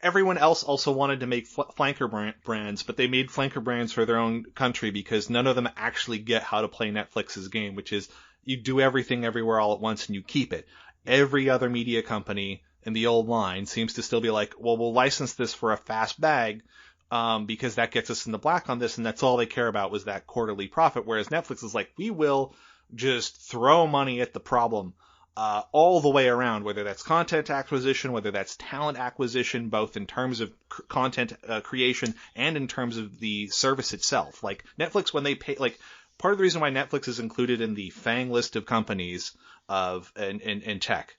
everyone else also wanted to make flanker brands, but they made flanker brands for their own country because none of them actually get how to play Netflix's game, which is you do everything everywhere all at once and you keep it. Every other media company in the old line seems to still be like, well, we'll license this for a fast bag. Because that gets us in the black on this, and that's all they care about was that quarterly profit. Whereas Netflix is like, we will just throw money at the problem all the way around, whether that's content acquisition, whether that's talent acquisition, both in terms of content creation and in terms of the service itself. Like Netflix, when they pay, part of the reason why Netflix is included in the FANG list of companies in tech.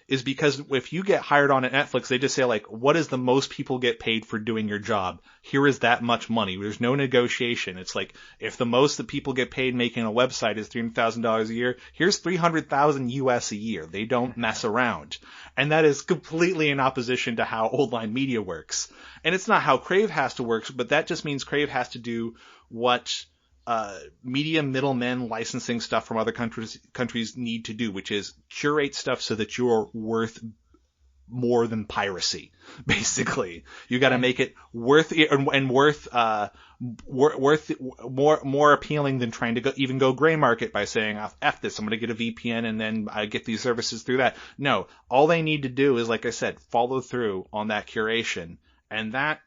Is because if you get hired on at Netflix, they just say what is the most people get paid for doing your job? Here is that much money. There's no negotiation. It's if the most that people get paid making a website is $300,000 a year, here's $300,000 US a year. They don't mess around. And that is completely in opposition to how old line media works. And it's not how Crave has to work, but that just means Crave has to do what media middlemen licensing stuff from other countries need to do, which is curate stuff so that you're worth more than piracy. Basically, you got to make it worth and worth more appealing than trying to go gray market by saying, F this, I'm going to get a VPN and then I get these services through that. No, all they need to do is, like I said, follow through on that curation, and that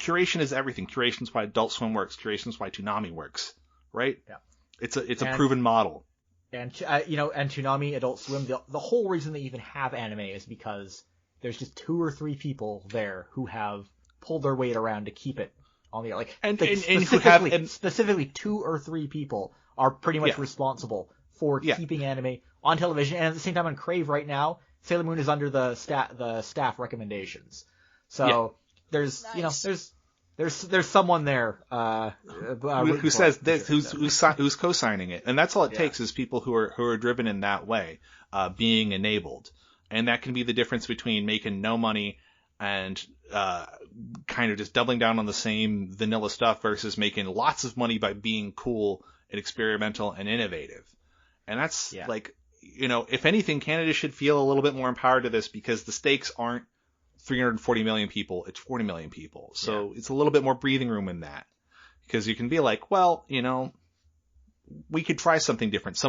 curation is everything. Curation is why Adult Swim works. Curation is why Toonami works, right? Yeah. It's a proven model. And and Toonami, Adult Swim, the whole reason they even have anime is because there's just 2 or 3 people there who have pulled their weight around to keep it on the specifically 2 or 3 people are pretty much responsible for keeping anime on television. And at the same time, on Crave right now, Sailor Moon is under the staff recommendations. So there's nice. There's someone there who says this, who's co-signing it, and that's all it takes is people who are driven in that way, being enabled, and that can be the difference between making no money and kind of just doubling down on the same vanilla stuff versus making lots of money by being cool and experimental and innovative. And that's if anything, Canada should feel a little bit more empowered to this, because the stakes aren't 340 million people, it's 40 million people. So it's a little bit more breathing room in that, because you can be like, well, we could try something different.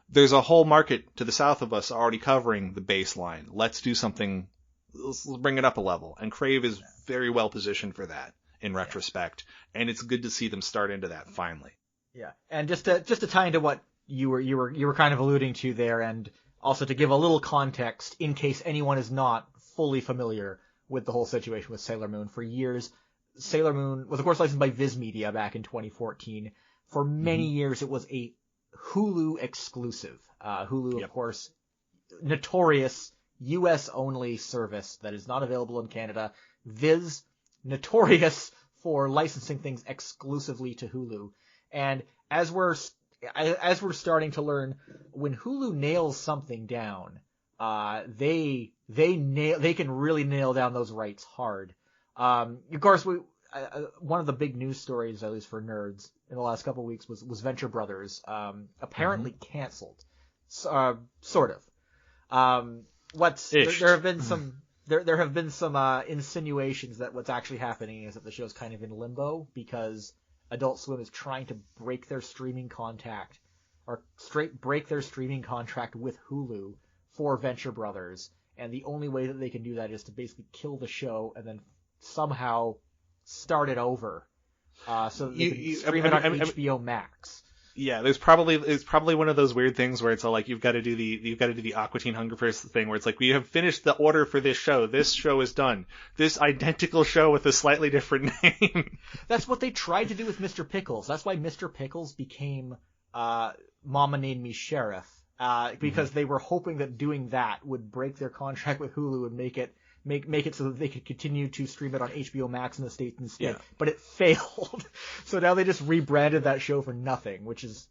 There's a whole market to the south of us already covering the baseline. Let's do something. Let's bring it up a level. And Crave is very well positioned for that in retrospect. And it's good to see them start into that finally. Yeah. And just to tie into what you were kind of alluding to there, and also to give a little context in case anyone is not fully familiar with the whole situation with Sailor Moon. For years, Sailor Moon was, of course, licensed by Viz Media back in 2014. For many years, it was a Hulu exclusive. Hulu, of course, notorious US-only service that is not available in Canada. Viz, notorious for licensing things exclusively to Hulu. And as we're starting to learn, when Hulu nails something down, they can really nail down those rights hard. Of course, one of the big news stories, at least for nerds, in the last couple of weeks was Venture Brothers, apparently canceled, sort of. There have been some insinuations that what's actually happening is that the show's kind of in limbo because Adult Swim is trying to break their streaming contract with Hulu for Venture Brothers, and the only way that they can do that is to basically kill the show and then somehow start it over, so that they can stream it on HBO Max. Yeah, there's probably one of those weird things where it's all like you've got to do the Aqua Teen Hunger Force thing, where it's like, we have finished the order for this show. This show is done. This identical show with a slightly different name. That's what they tried to do with Mr. Pickles. That's why Mr. Pickles became Mama Named Me Sheriff, because they were hoping that doing that would break their contract with Hulu and make it so that they could continue to stream it on HBO Max in the States instead. Yeah. But it failed. So now they just rebranded that show for nothing, which is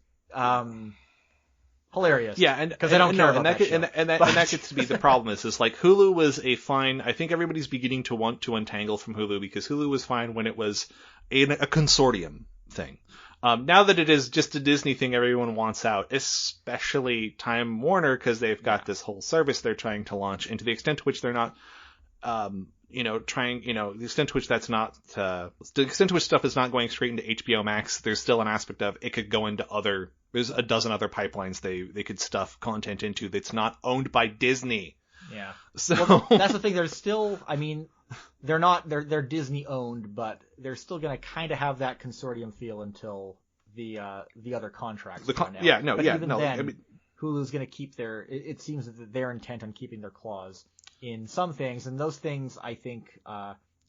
hilarious. Yeah, and because I don't care about that show. And that gets to be the problem. Is like Hulu was a fine. I think everybody's beginning to want to untangle from Hulu, because Hulu was fine when it was a consortium thing. Now that it is just a Disney thing, everyone wants out, especially Time Warner, because they've got this whole service they're trying to launch, and to the extent to which they're not the extent to which the extent to which stuff is not going straight into HBO Max, there's still an aspect of it could go into there's a dozen other pipelines they could stuff content into that's not owned by Disney. Yeah. So that's the thing. There's still, they're Disney owned, but they're still going to kind of have that consortium feel until the other contracts run out. Hulu's going to keep it seems that they're intent on keeping their claws in some things, and those things, I think,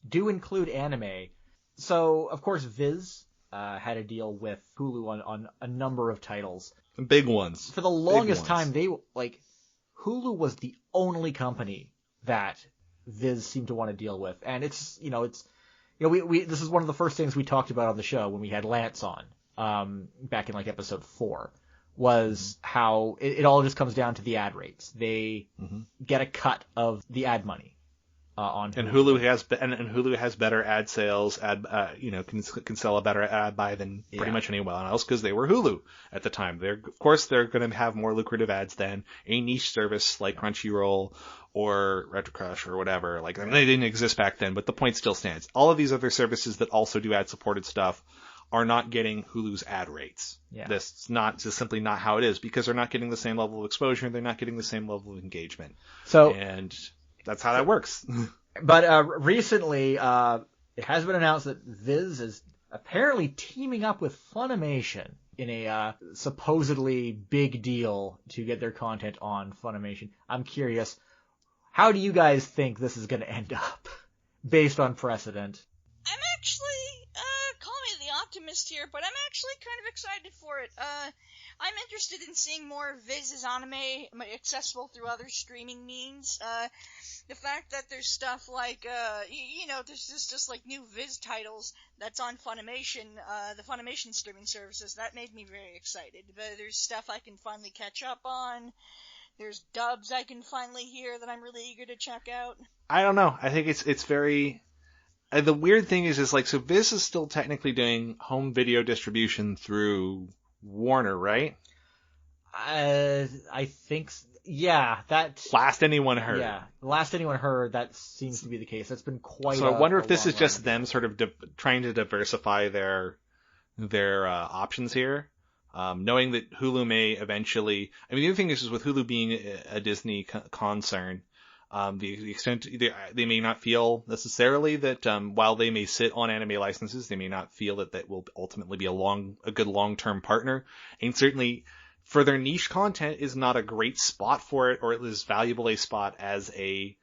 do include anime. So, of course, Viz had a deal with Hulu on a number of titles. Big ones. For the longest time, Hulu was the only company that Viz seemed to want to deal with. And this is one of the first things we talked about on the show when we had Lance on, back in episode 4. Was how it all just comes down to the ad rates. They get a cut of the ad money. on Hulu. And Hulu has better ad sales, can sell a better ad buy than pretty much anyone else because they were Hulu at the time. Of course they're going to have more lucrative ads than a niche service like Crunchyroll or RetroCrush or whatever. Like, they didn't exist back then, but the point still stands. All of these other services that also do ad supported stuff are not getting Hulu's ad rates. Yeah. That's simply not how it is because they're not getting the same level of exposure. They're not getting the same level of engagement. And that's how that works. But recently, it has been announced that Viz is apparently teaming up with Funimation in a supposedly big deal to get their content on Funimation. I'm curious, how do you guys think this is going to end up, based on precedent? I'm actually, call me the optimist here, but I'm actually kind of excited for it. I'm interested in seeing more Viz's anime accessible through other streaming means. The fact that there's stuff like, there's just like new Viz titles that's on Funimation, the Funimation streaming services, that made me very excited. But there's stuff I can finally catch up on. There's dubs I can finally hear that I'm really eager to check out. I don't know. I think it's very... the weird thing is like, so Viz is still technically doing home video distribution through Warner, right? I think, yeah, that... Last anyone heard. Yeah, last anyone heard, that seems to be the case. That's been quite So I wonder if this is long just run. them sort of trying to diversify their options here. Knowing that Hulu may eventually... I mean, the other thing is with Hulu being a Disney concern, the extent they may not feel necessarily that while they may sit on anime licenses, they may not feel that will ultimately be a good long-term partner. And certainly for their niche content is not a great spot for it, or at least valuable a spot as a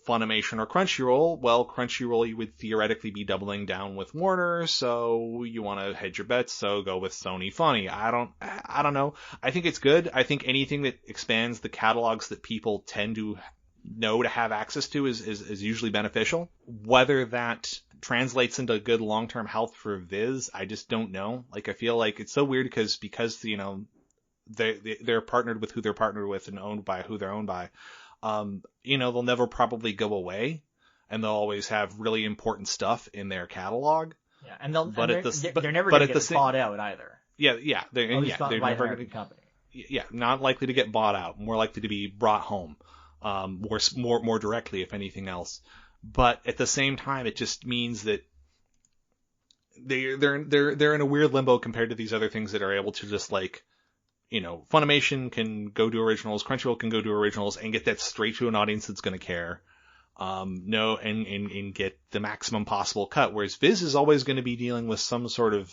Funimation or Crunchyroll. Well, Crunchyroll, you would theoretically be doubling down with Warner, so you want to hedge your bets, so go with Sony Funny. I don't know. I think it's good. I think anything that expands the catalogs that people tend to know to have access to is usually beneficial. Whether that translates into good long-term health for Viz, I just don't know. Like, I feel like it's so weird because they're partnered with who they're partnered with and owned by who they're owned by. They'll never probably go away, and they'll always have really important stuff in their catalog. Yeah, and they're never going to get bought out either. Yeah, they're never going to company. Yeah, not likely to get bought out. More likely to be brought home. More directly, if anything else. But at the same time, it just means that they're in a weird limbo compared to these other things that are able to just like, Funimation can go do originals, Crunchyroll can go do originals and get that straight to an audience that's going to care. And get the maximum possible cut. Whereas Viz is always going to be dealing with some sort of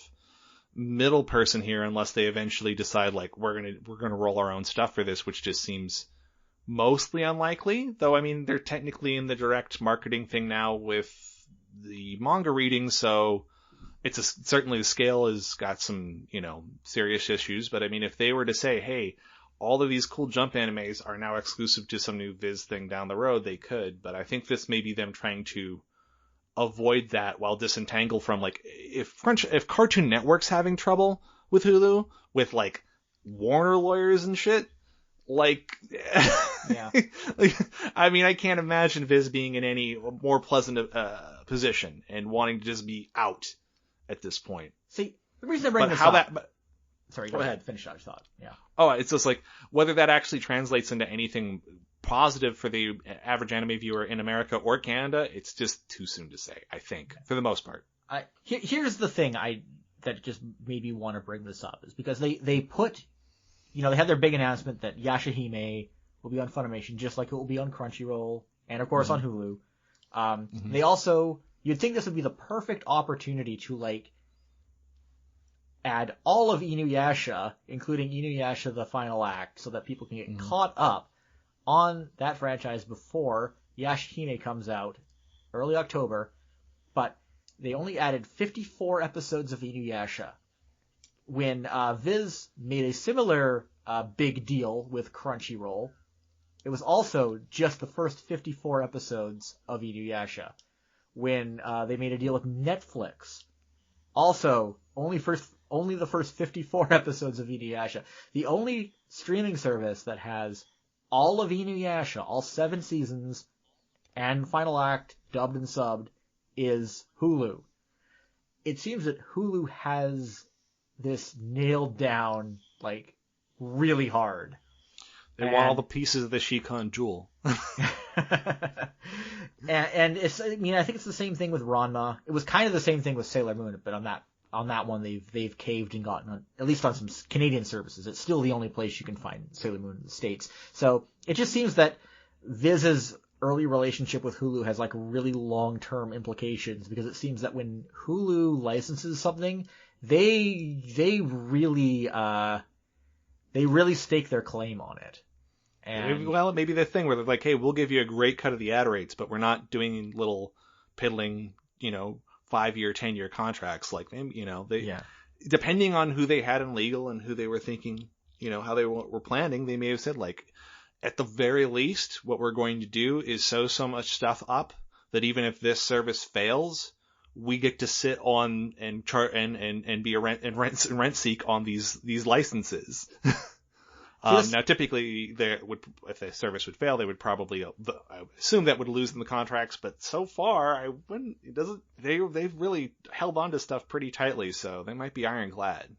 middle person here unless they eventually decide like we're going to roll our own stuff for this, which just seems mostly unlikely, though. I mean, they're technically in the direct marketing thing now with the manga reading, so certainly the scale has got some, serious issues. But I mean, if they were to say, hey, all of these cool Jump animes are now exclusive to some new Viz thing down the road, they could. But I think this may be them trying to avoid that while disentangle from, like, if Cartoon Network's having trouble with Hulu, with, like, Warner lawyers and shit, like, yeah. I mean, I can't imagine Viz being in any more pleasant position and wanting to just be out at this point. See, the reason I bring this up... Sorry, go ahead. ahead. Finish out your thought. Yeah. Oh, it's just like whether that actually translates into anything positive for the average anime viewer in America or Canada, it's just too soon to say, I think, for the most part. Here's the thing that just made me want to bring this up is because they put, they had their big announcement that Yashahime will be on Funimation just like it will be on Crunchyroll and, of course, on Hulu. They also, you'd think this would be the perfect opportunity to, like, add all of Inuyasha, including Inuyasha the Final Act, so that people can get caught up on that franchise before Yashahime comes out early October. But they only added 54 episodes of Inuyasha. When Viz made a similar big deal with Crunchyroll, it was also just the first 54 episodes of Inuyasha. When they made a deal with Netflix, also only the first 54 episodes of Inuyasha. The only streaming service that has all of Inuyasha, all 7 seasons, and final act, dubbed and subbed, is Hulu. It seems that Hulu has this nailed down, like, really hard. They want all the pieces of the Shikon jewel. and it's, I mean, I think it's the same thing with Ranma. It was kind of the same thing with Sailor Moon, but on that one they've caved and gotten on, at least on some Canadian services. It's still the only place you can find Sailor Moon in the States. So it just seems that Viz's early relationship with Hulu has like really long-term implications, because it seems that when Hulu licenses something, they really stake their claim on it. And well, maybe the thing where they're like, hey, we'll give you a great cut of the ad rates, but we're not doing little piddling, 5-year, 10-year contracts like them. Depending on who they had in legal and who they were thinking, how they were planning, they may have said, like, at the very least, what we're going to do is sew so much stuff up that even if this service fails, we get to sit on and chart and be a rent seek on these licenses. Now, typically, if the service would fail, they would probably, I assume that would lose them the contracts. But so far, they've really held on to stuff pretty tightly, so they might be ironclad.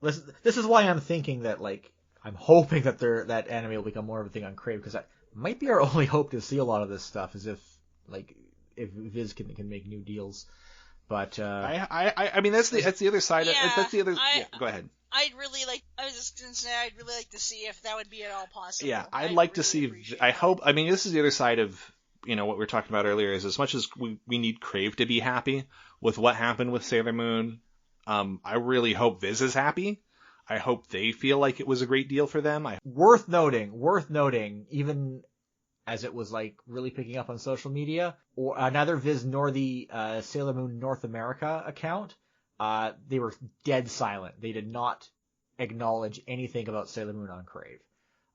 This is why I'm thinking that, like, I'm hoping that that anime will become more of a thing on Crave, because that might be our only hope to see a lot of this stuff, is if Viz can make new deals. But I mean, that's the other side. That's the other. Go ahead. I was just gonna say, I'd really like to see if that would be at all possible. Yeah, I'd like to see. I hope. I mean, this is the other side of what we were talking about earlier. Is as much as we need Crave to be happy with what happened with Sailor Moon, I really hope Viz is happy. I hope they feel like it was a great deal for them. Worth noting, even as it was like really picking up on social media, or neither Viz nor the Sailor Moon North America account, they were dead silent. They did not acknowledge anything about Sailor Moon on Crave.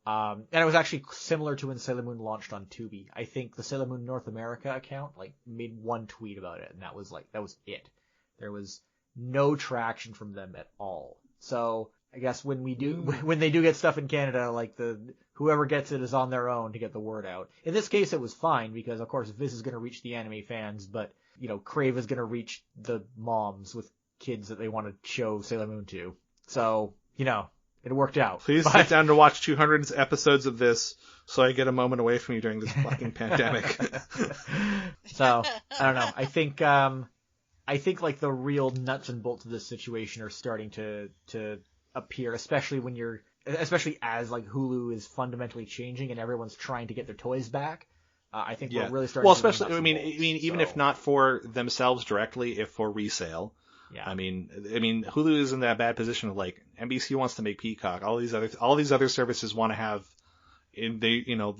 And it was actually similar to when Sailor Moon launched on Tubi. I think the Sailor Moon North America account made one tweet about it, and that was it. There was no traction from them at all. So I guess when they do get stuff in Canada, whoever gets it is on their own to get the word out. In this case, it was fine, because of course Viz is going to reach the anime fans, but Crave is going to reach the moms with kids that they want to show Sailor Moon to. So it worked out. Please sit down to watch 200 episodes of this, so I get a moment away from you during this fucking pandemic. So I don't know. I think like the real nuts and bolts of this situation are starting to appear, especially as like Hulu is fundamentally changing and everyone's trying to get their toys back. I think we're really starting. Well, especially even if not for themselves directly, if for resale. Yeah. I mean, Hulu is in that bad position of like NBC wants to make Peacock. All these other services want to have. And they know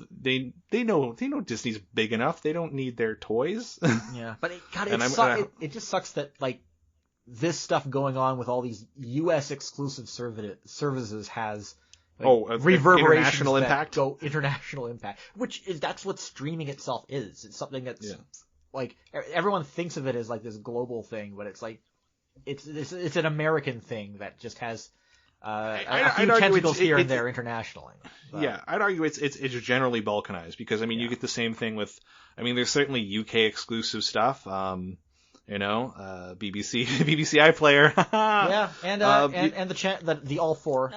Disney's big enough. They don't need their toys. Yeah, but it just sucks that like this stuff going on with all these U.S. exclusive services has reverberations international impact, that's what streaming itself is. It's something that's like everyone thinks of it as like this global thing, but it's like it's an American thing that just has a few tentacles here and there internationally. But. Yeah, I'd argue it's generally Balkanized, because you get the same thing with. There's certainly UK exclusive stuff. BBC iPlayer. Yeah, and the All 4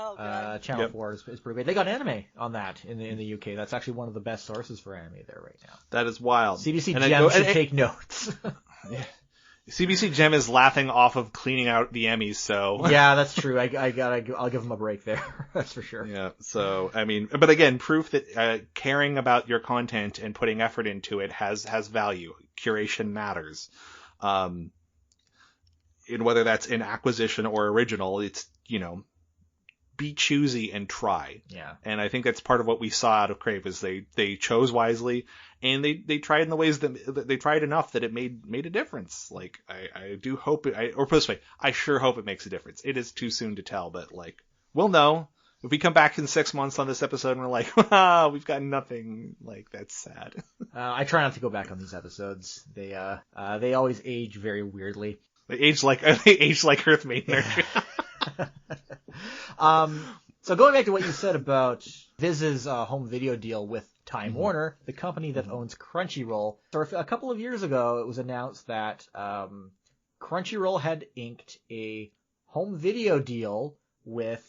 Channel 4 is pretty great. They got anime on that in the UK. That's actually one of the best sources for anime there right now. That is wild. CBC Gem should take notes. Yeah. CBC Gem is laughing off of cleaning out the Emmys, so. Yeah, that's true. I'll give them a break there. That's for sure. Yeah. So, but again, proof that caring about your content and putting effort into it has value. Curation matters. And whether that's in acquisition or original, it's, be choosy and try. Yeah. And I think that's part of what we saw out of Crave is they chose wisely, and they tried in the ways that they tried enough that it made a difference. Like I do hope or put this way, I sure hope it makes a difference. It is too soon to tell, but we'll know. If we come back in 6 months on this episode and we're like, we've got nothing, that's sad. I try not to go back on these episodes. They always age very weirdly. They age like Earth Maiden. So going back to what you said about Viz's home video deal with Time Warner, the company that owns Crunchyroll. So a couple of years ago, it was announced that Crunchyroll had inked a home video deal with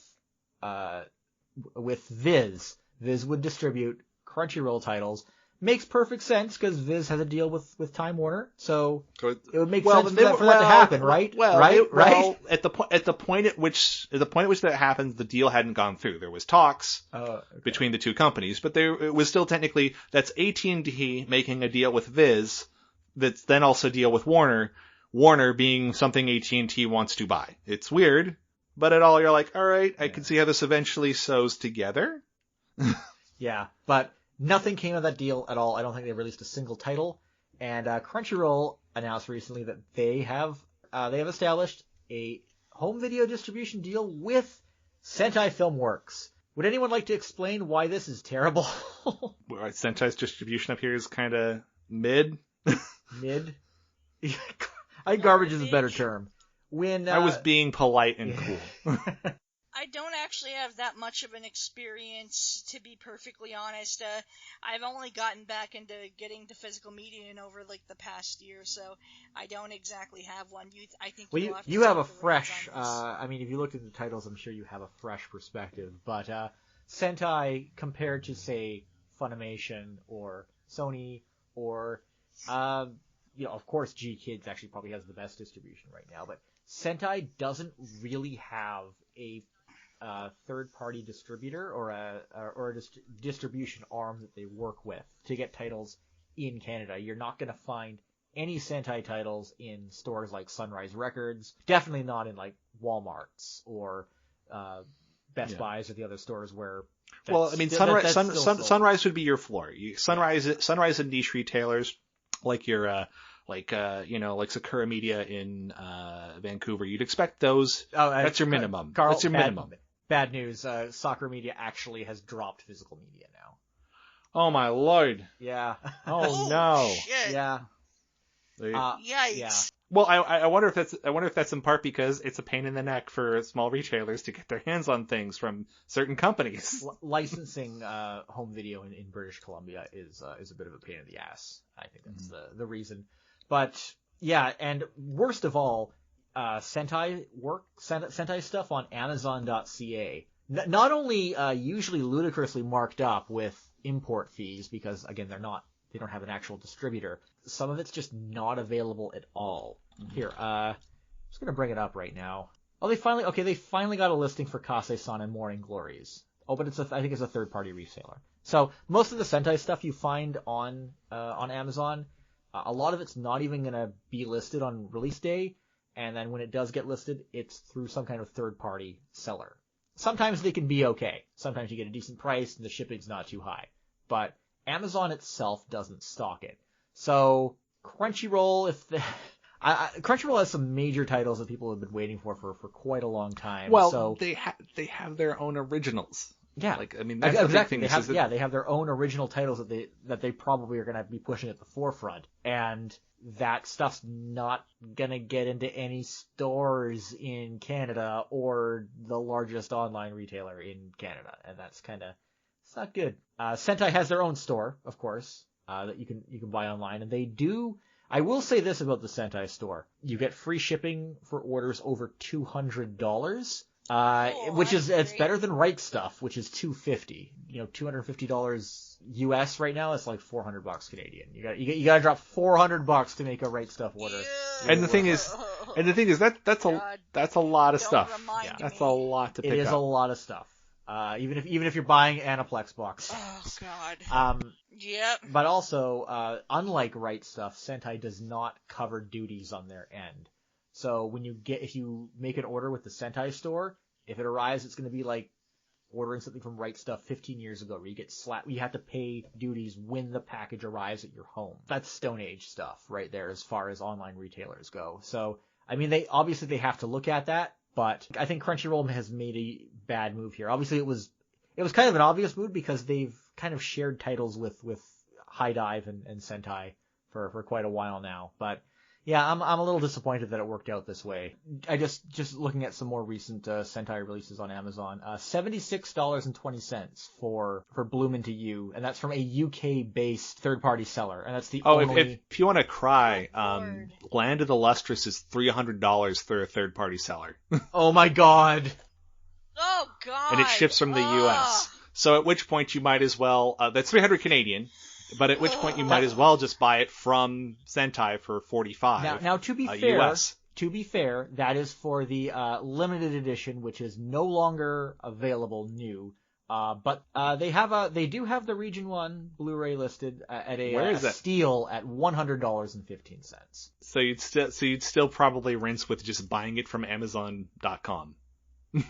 Viz. Viz would distribute Crunchyroll titles. Makes perfect sense because Viz has a deal with Time Warner, so it would make sense for that to happen, right? Right. At the point at which that happens, the deal hadn't gone through. There was talks between the two companies, but it was still technically that's AT&T making a deal with Viz that's then also a deal with Warner. Warner being something AT&T wants to buy. It's weird, but you're like, all right, I can see how this eventually sews together. Yeah, but nothing came of that deal at all. I don't think they released a single title. And Crunchyroll announced recently that they have established a home video distribution deal with Sentai Filmworks. Would anyone like to explain why this is terrible? Sentai's distribution up here is kind of mid. Mid? I think garbage is a better term. I was being polite and cool. I don't actually have that much of an experience, to be perfectly honest. I've only gotten back into getting to physical media in over like the past year, so I don't exactly have one. I think you have a fresh. I mean, if you looked at the titles, I'm sure you have a fresh perspective. But Sentai compared to say Funimation or Sony or of course, G Kids actually probably has the best distribution right now, but Sentai doesn't really have a third-party distributor or a distribution arm that they work with to get titles in Canada. You're not going to find any Sentai titles in stores like Sunrise Records. Definitely not in like Walmart's or Best Buys or the other stores where. Well, I mean, Sunrise would be your floor. Sunrise and niche retailers like your. Like Sakura Media in Vancouver. You'd expect those. That's your minimum. Carl, that's your minimum. Bad news. Sakura Media actually has dropped physical media now. Oh my lord. Yeah. Oh no. Shit. Yeah. Yikes. Yeah. Well, I wonder if that's in part because it's a pain in the neck for small retailers to get their hands on things from certain companies. Licensing home video in British Columbia is a bit of a pain in the ass. I think that's the reason. But yeah, and worst of all, Sentai stuff on Amazon.ca. Not only usually ludicrously marked up with import fees because again they don't have an actual distributor. Some of it's just not available at all. Here, I'm just gonna bring it up right now. Oh, they finally got a listing for Kase-san and Morning Glories. Oh, but I think it's a third-party reseller. So most of the Sentai stuff you find on Amazon, a lot of it's not even gonna be listed on release day, and then when it does get listed, it's through some kind of third-party seller. Sometimes they can be okay. Sometimes you get a decent price and the shipping's not too high, but Amazon itself doesn't stock it. So Crunchyroll, Crunchyroll has some major titles that people have been waiting for quite a long time. Well, so they have their own originals. Yeah, like I mean that's exactly. The thing they have their own original titles that they probably are going to be pushing at the forefront, and that stuff's not going to get into any stores in Canada or the largest online retailer in Canada, and that's it's not good. Sentai has their own store, of course, that you can buy online, and they do. I will say this about the Sentai store: you get free shipping for orders over $200. Which is it's better than Right Stuff, which is $250. $250 US right now. It's like $400 Canadian. You gotta drop $400 to make a Right Stuff order. Yeah. And the thing is that's a lot of stuff. Yeah. That's a lot to pick up. It is a lot of stuff. Even if you're buying Aniplex box. Oh God. Yep. But also, unlike Right Stuff, Sentai does not cover duties on their end. So if you make an order with the Sentai store, if it arrives, it's going to be like ordering something from Right Stuff 15 years ago, where you get you have to pay duties when the package arrives at your home. That's Stone Age stuff right there, as far as online retailers go. So, I mean, they have to look at that, but I think Crunchyroll has made a bad move here. Obviously, it was kind of an obvious move because they've kind of shared titles with High Dive and Sentai for quite a while now, but. Yeah, I'm a little disappointed that it worked out this way. I just looking at some more recent Sentai releases on Amazon, $76.20 for Bloom Into You, and that's from a UK-based third-party seller, and that's the only. If you want to cry, Lord. Land of the Lustrous is $300 for a third-party seller, Oh my god! Oh God! and it ships from the US. So at which point you might as well, that's 300 Canadian. But at which point you might as well just buy it from Sentai for $45. Now to be fair, US. That is for the limited edition, which is no longer available new. But they do have the Region 1 Blu-ray listed at Where is that? steal at $100.15. So you'd still probably rinse with just buying it from Amazon.com. You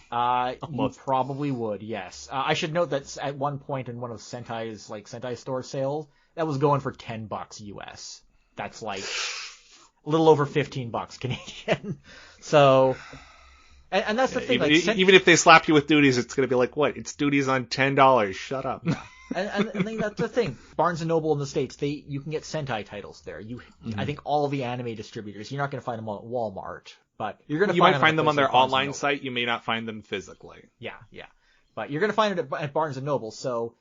probably would, yes. I should note that at one point in one of Sentai's Sentai store sales, that was going for $10 US. That's like a little over $15 Canadian. So, and that's the thing. Even if they slap you with duties, it's going to be like, what? It's duties on $10. Shut up. and I think that's the thing. Barnes and Noble in the States, you can get Sentai titles there. I think all the anime distributors, you're not going to find them all at Walmart. But you might find them on their online site. You may not find them physically. Yeah. But you're going to find it at Barnes and Noble. So,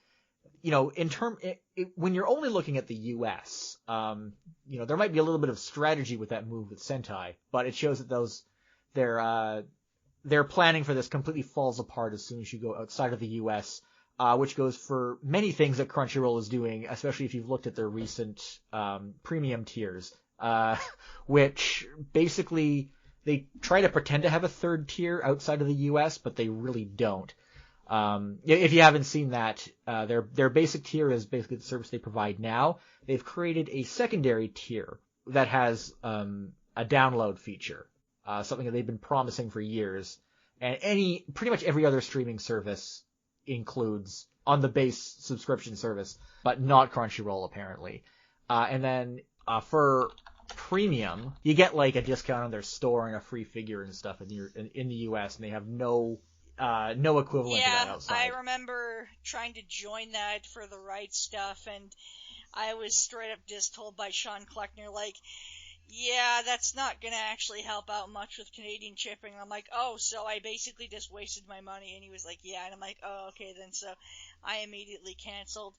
when you're only looking at the U.S., there might be a little bit of strategy with that move with Sentai, but it shows that their planning for this completely falls apart as soon as you go outside of the U.S., which goes for many things that Crunchyroll is doing, especially if you've looked at their recent premium tiers, which basically they try to pretend to have a third tier outside of the U.S., but they really don't. If you haven't seen that, their basic tier is basically the service they provide now. They've created a secondary tier that has a download feature, something that they've been promising for years. And pretty much every other streaming service includes on the base subscription service, but not Crunchyroll apparently. And then for premium, you get like a discount on their store and a free figure and stuff in the US, and they have no equivalent to that outside. I remember trying to join that for the right stuff, and I was straight up just told by Sean Kleckner, like, yeah, that's not gonna actually help out much with Canadian shipping. And I'm like, oh, so I basically just wasted my money. And he was like, yeah. And I'm like, oh, okay then. So I immediately canceled.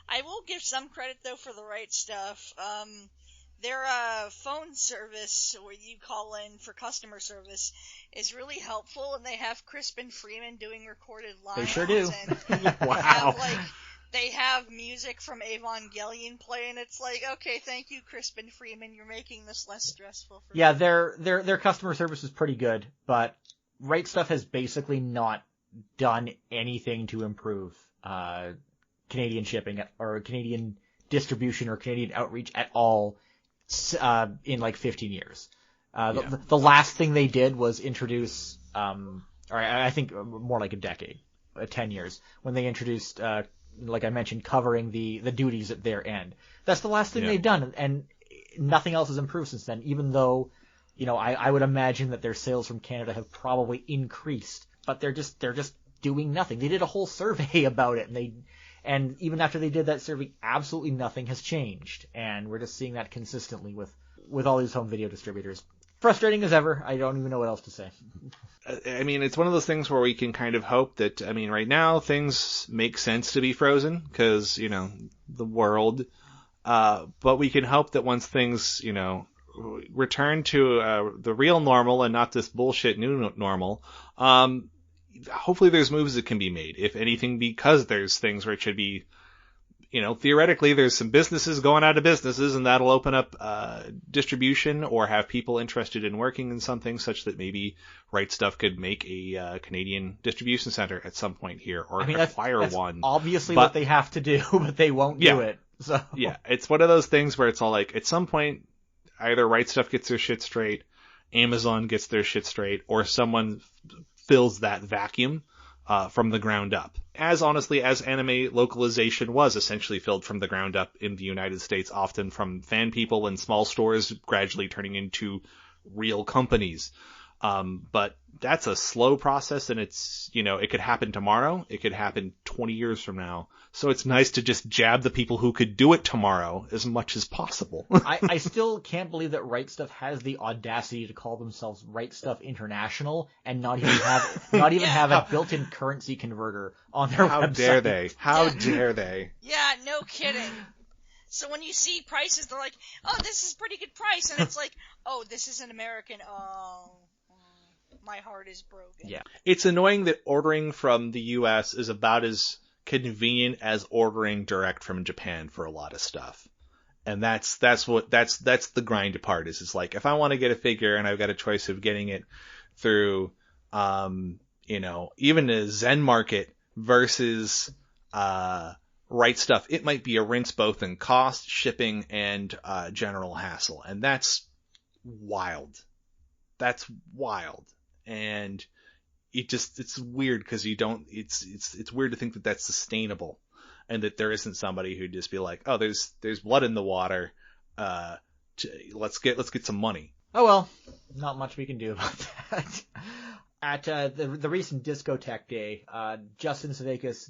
I will give some credit though for the right stuff. Their phone service, where you call in for customer service, is really helpful, and they have Crispin Freeman doing recorded lines. They sure do. And Wow. they have music from Evangelion playing. It's like, okay, thank you, Crispin Freeman. You're making this less stressful for me. Yeah, their customer service is pretty good, but Right Stuff has basically not done anything to improve Canadian shipping or Canadian distribution or Canadian outreach at all in like 15 years. The last thing they did was introduce, or I think more like a decade, 10 years, when they introduced, like I mentioned, covering the duties at their end. That's the last thing they've done, and nothing else has improved since then, even though, I would imagine that their sales from Canada have probably increased, but they're just doing nothing. They did a whole survey about it, and even after they did that survey, absolutely nothing has changed. And we're just seeing that consistently with all these home video distributors. Frustrating as ever. I don't even know what else to say. I mean, it's one of those things where we can kind of hope that, right now things make sense to be frozen because, the world. But we can hope that once things, return to the real normal and not this bullshit new normal, hopefully there's moves that can be made, if anything, because there's things where it should be, theoretically there's some businesses going out of businesses, and that'll open up distribution or have people interested in working in something such that maybe Right Stuff could make a Canadian distribution center at some point here, or acquire that's one. Obviously what they have to do, but they won't do it. So yeah, it's one of those things where it's all like, at some point, either Right Stuff gets their shit straight, Amazon gets their shit straight, or someone fills that vacuum from the ground up. As honestly as anime localization was essentially filled from the ground up in the United States, often from fan people and small stores gradually turning into real companies. But that's a slow process, and it's, it could happen tomorrow. It could happen 20 years from now. So it's nice to just jab the people who could do it tomorrow as much as possible. I still can't believe that Right Stuff has the audacity to call themselves Right Stuff International and not even have a built-in currency converter on their website. How dare they? How dare they? Yeah, no kidding. So when you see prices, they're like, oh, this is pretty good price. And it's like, oh, this is an American. Oh, my heart is broken. Yeah. It's annoying that ordering from the U.S. is about as convenient as ordering direct from Japan for a lot of stuff. And that's the grind part is. It's like, if I want to get a figure and I've got a choice of getting it through, even a Zen Market versus, Right Stuff, it might be a rinse both in cost, shipping, and general hassle, and that's wild. That's wild, and it's weird because it's weird to think that that's sustainable, and that there isn't somebody who'd just be like, oh, there's blood in the water, let's get some money. Oh well, not much we can do about that. At the recent Discotech Day, Justin Savakis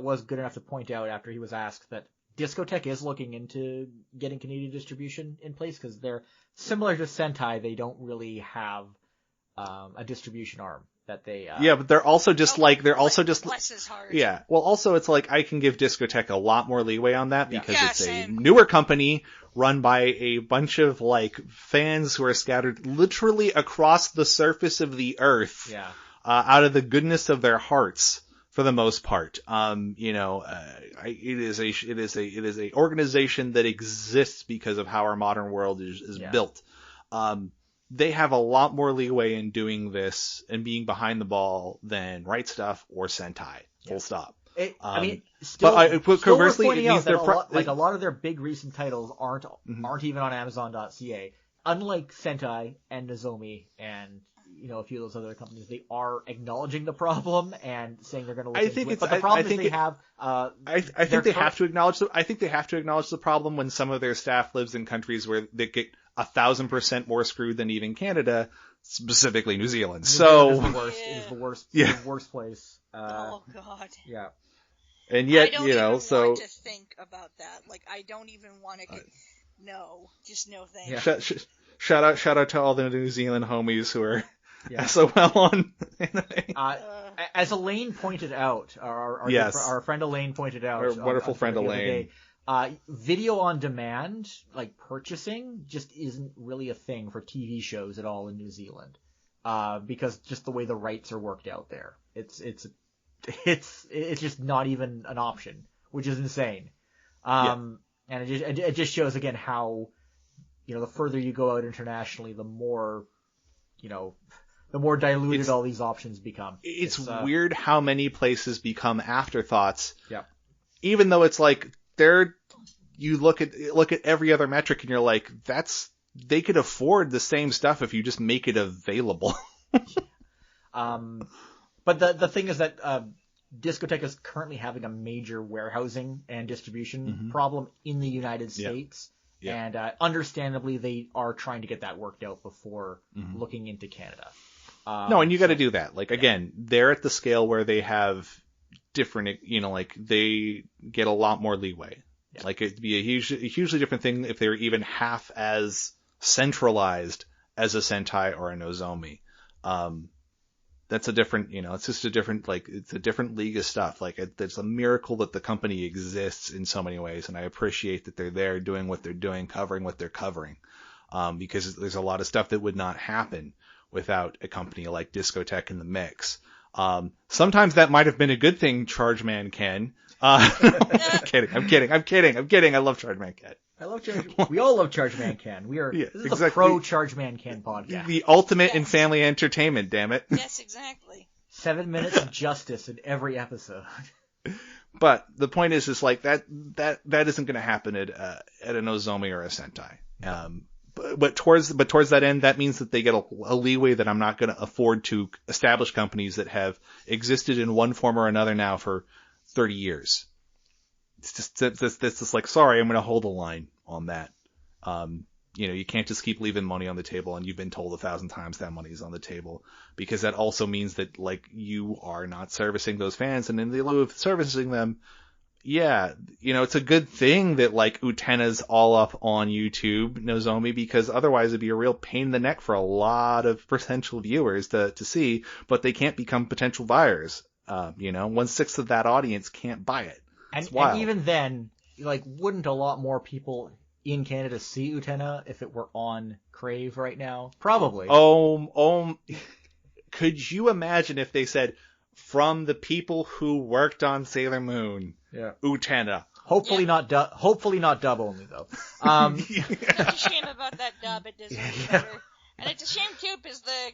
was good enough to point out after he was asked that Discotech is looking into getting Canadian distribution in place because they're similar to Sentai. They don't really have a distribution arm that they. Yeah, but they're also just bless his heart. Yeah. Well, also it's like I can give Discotech a lot more leeway on that because it's same. a newer company run by a bunch of fans who are scattered literally across the surface of the earth. Yeah. Out of the goodness of their hearts for the most part. It is a organization that exists because of how our modern world is built. They have a lot more leeway in doing this and being behind the ball than Right Stuff or Sentai. Full stop. Conversely, it means a lot of their big recent titles aren't even on Amazon.ca. Unlike Sentai and Nozomi and a few of those other companies, they are acknowledging the problem and saying they're going to look into it. But the problem is they have. I think they have to acknowledge the problem when some of their staff lives in countries where they get 1,000% more screwed than even Canada, specifically New Zealand. So it is the worst. Yeah. The worst place. Oh God. Yeah. And yet, I don't even want to think about that. I don't even want to. No, just no thanks. Yeah. Shout out to all the New Zealand homies who are SOL on anime. As Elaine pointed out, our friend Elaine pointed out, our wonderful friend Elaine. Video on demand, purchasing, just isn't really a thing for TV shows at all in New Zealand, because just the way the rights are worked out there, it's just not even an option, which is insane. And it just shows again how, the further you go out internationally, the more diluted all these options become. It's weird how many places become afterthoughts. Yeah. Even though it's you look at every other metric and you're like, they could afford the same stuff if you just make it available. But the thing is that Discotech is currently having a major warehousing and distribution problem in the United States. Yeah. And understandably, they are trying to get that worked out before looking into Canada. No, and you got to do that. Again, they're at the scale where they have different, they get a lot more leeway. Yeah. It'd be a hugely different thing if they were even half as centralized as a Sentai or a Nozomi. That's a different, it's just a different, it's a different league of stuff. It's a miracle that the company exists in so many ways. And I appreciate that they're there doing what they're doing, covering what they're covering. Because there's a lot of stuff that would not happen without a company like Discotech in the mix. Sometimes that might have been a good thing, Charge Man Ken. I'm kidding. I love Charge Man Ken. We all love Charge Man Ken. This is a pro Charge Man Ken podcast. The ultimate in family entertainment, damn it. Yes, exactly. 7 minutes of justice in every episode. But the point is that isn't going to happen at a Nozomi or a Sentai. But towards that end, that means that they get a leeway that I'm not going to afford to establish companies that have existed in one form or another now for 30 years. It's just sorry, I'm going to hold the line on that. You can't just keep leaving money on the table, and you've been told 1,000 times that money's on the table, because that also means that like you are not servicing those fans, and in the lieu of servicing them, it's a good thing that like Utena's all up on YouTube, Nozomi, because otherwise it'd be a real pain in the neck for a lot of potential viewers to see, but they can't become potential buyers. 1/6 of that audience can't buy it. And even then, like, wouldn't a lot more people in Canada see Utena if it were on Crave right now? Probably. Could you imagine if they said, from the people who worked on Sailor Moon, Utena? Hopefully not dub only though. It's a shame about that dub. It deserves better. And it's a shame too, because the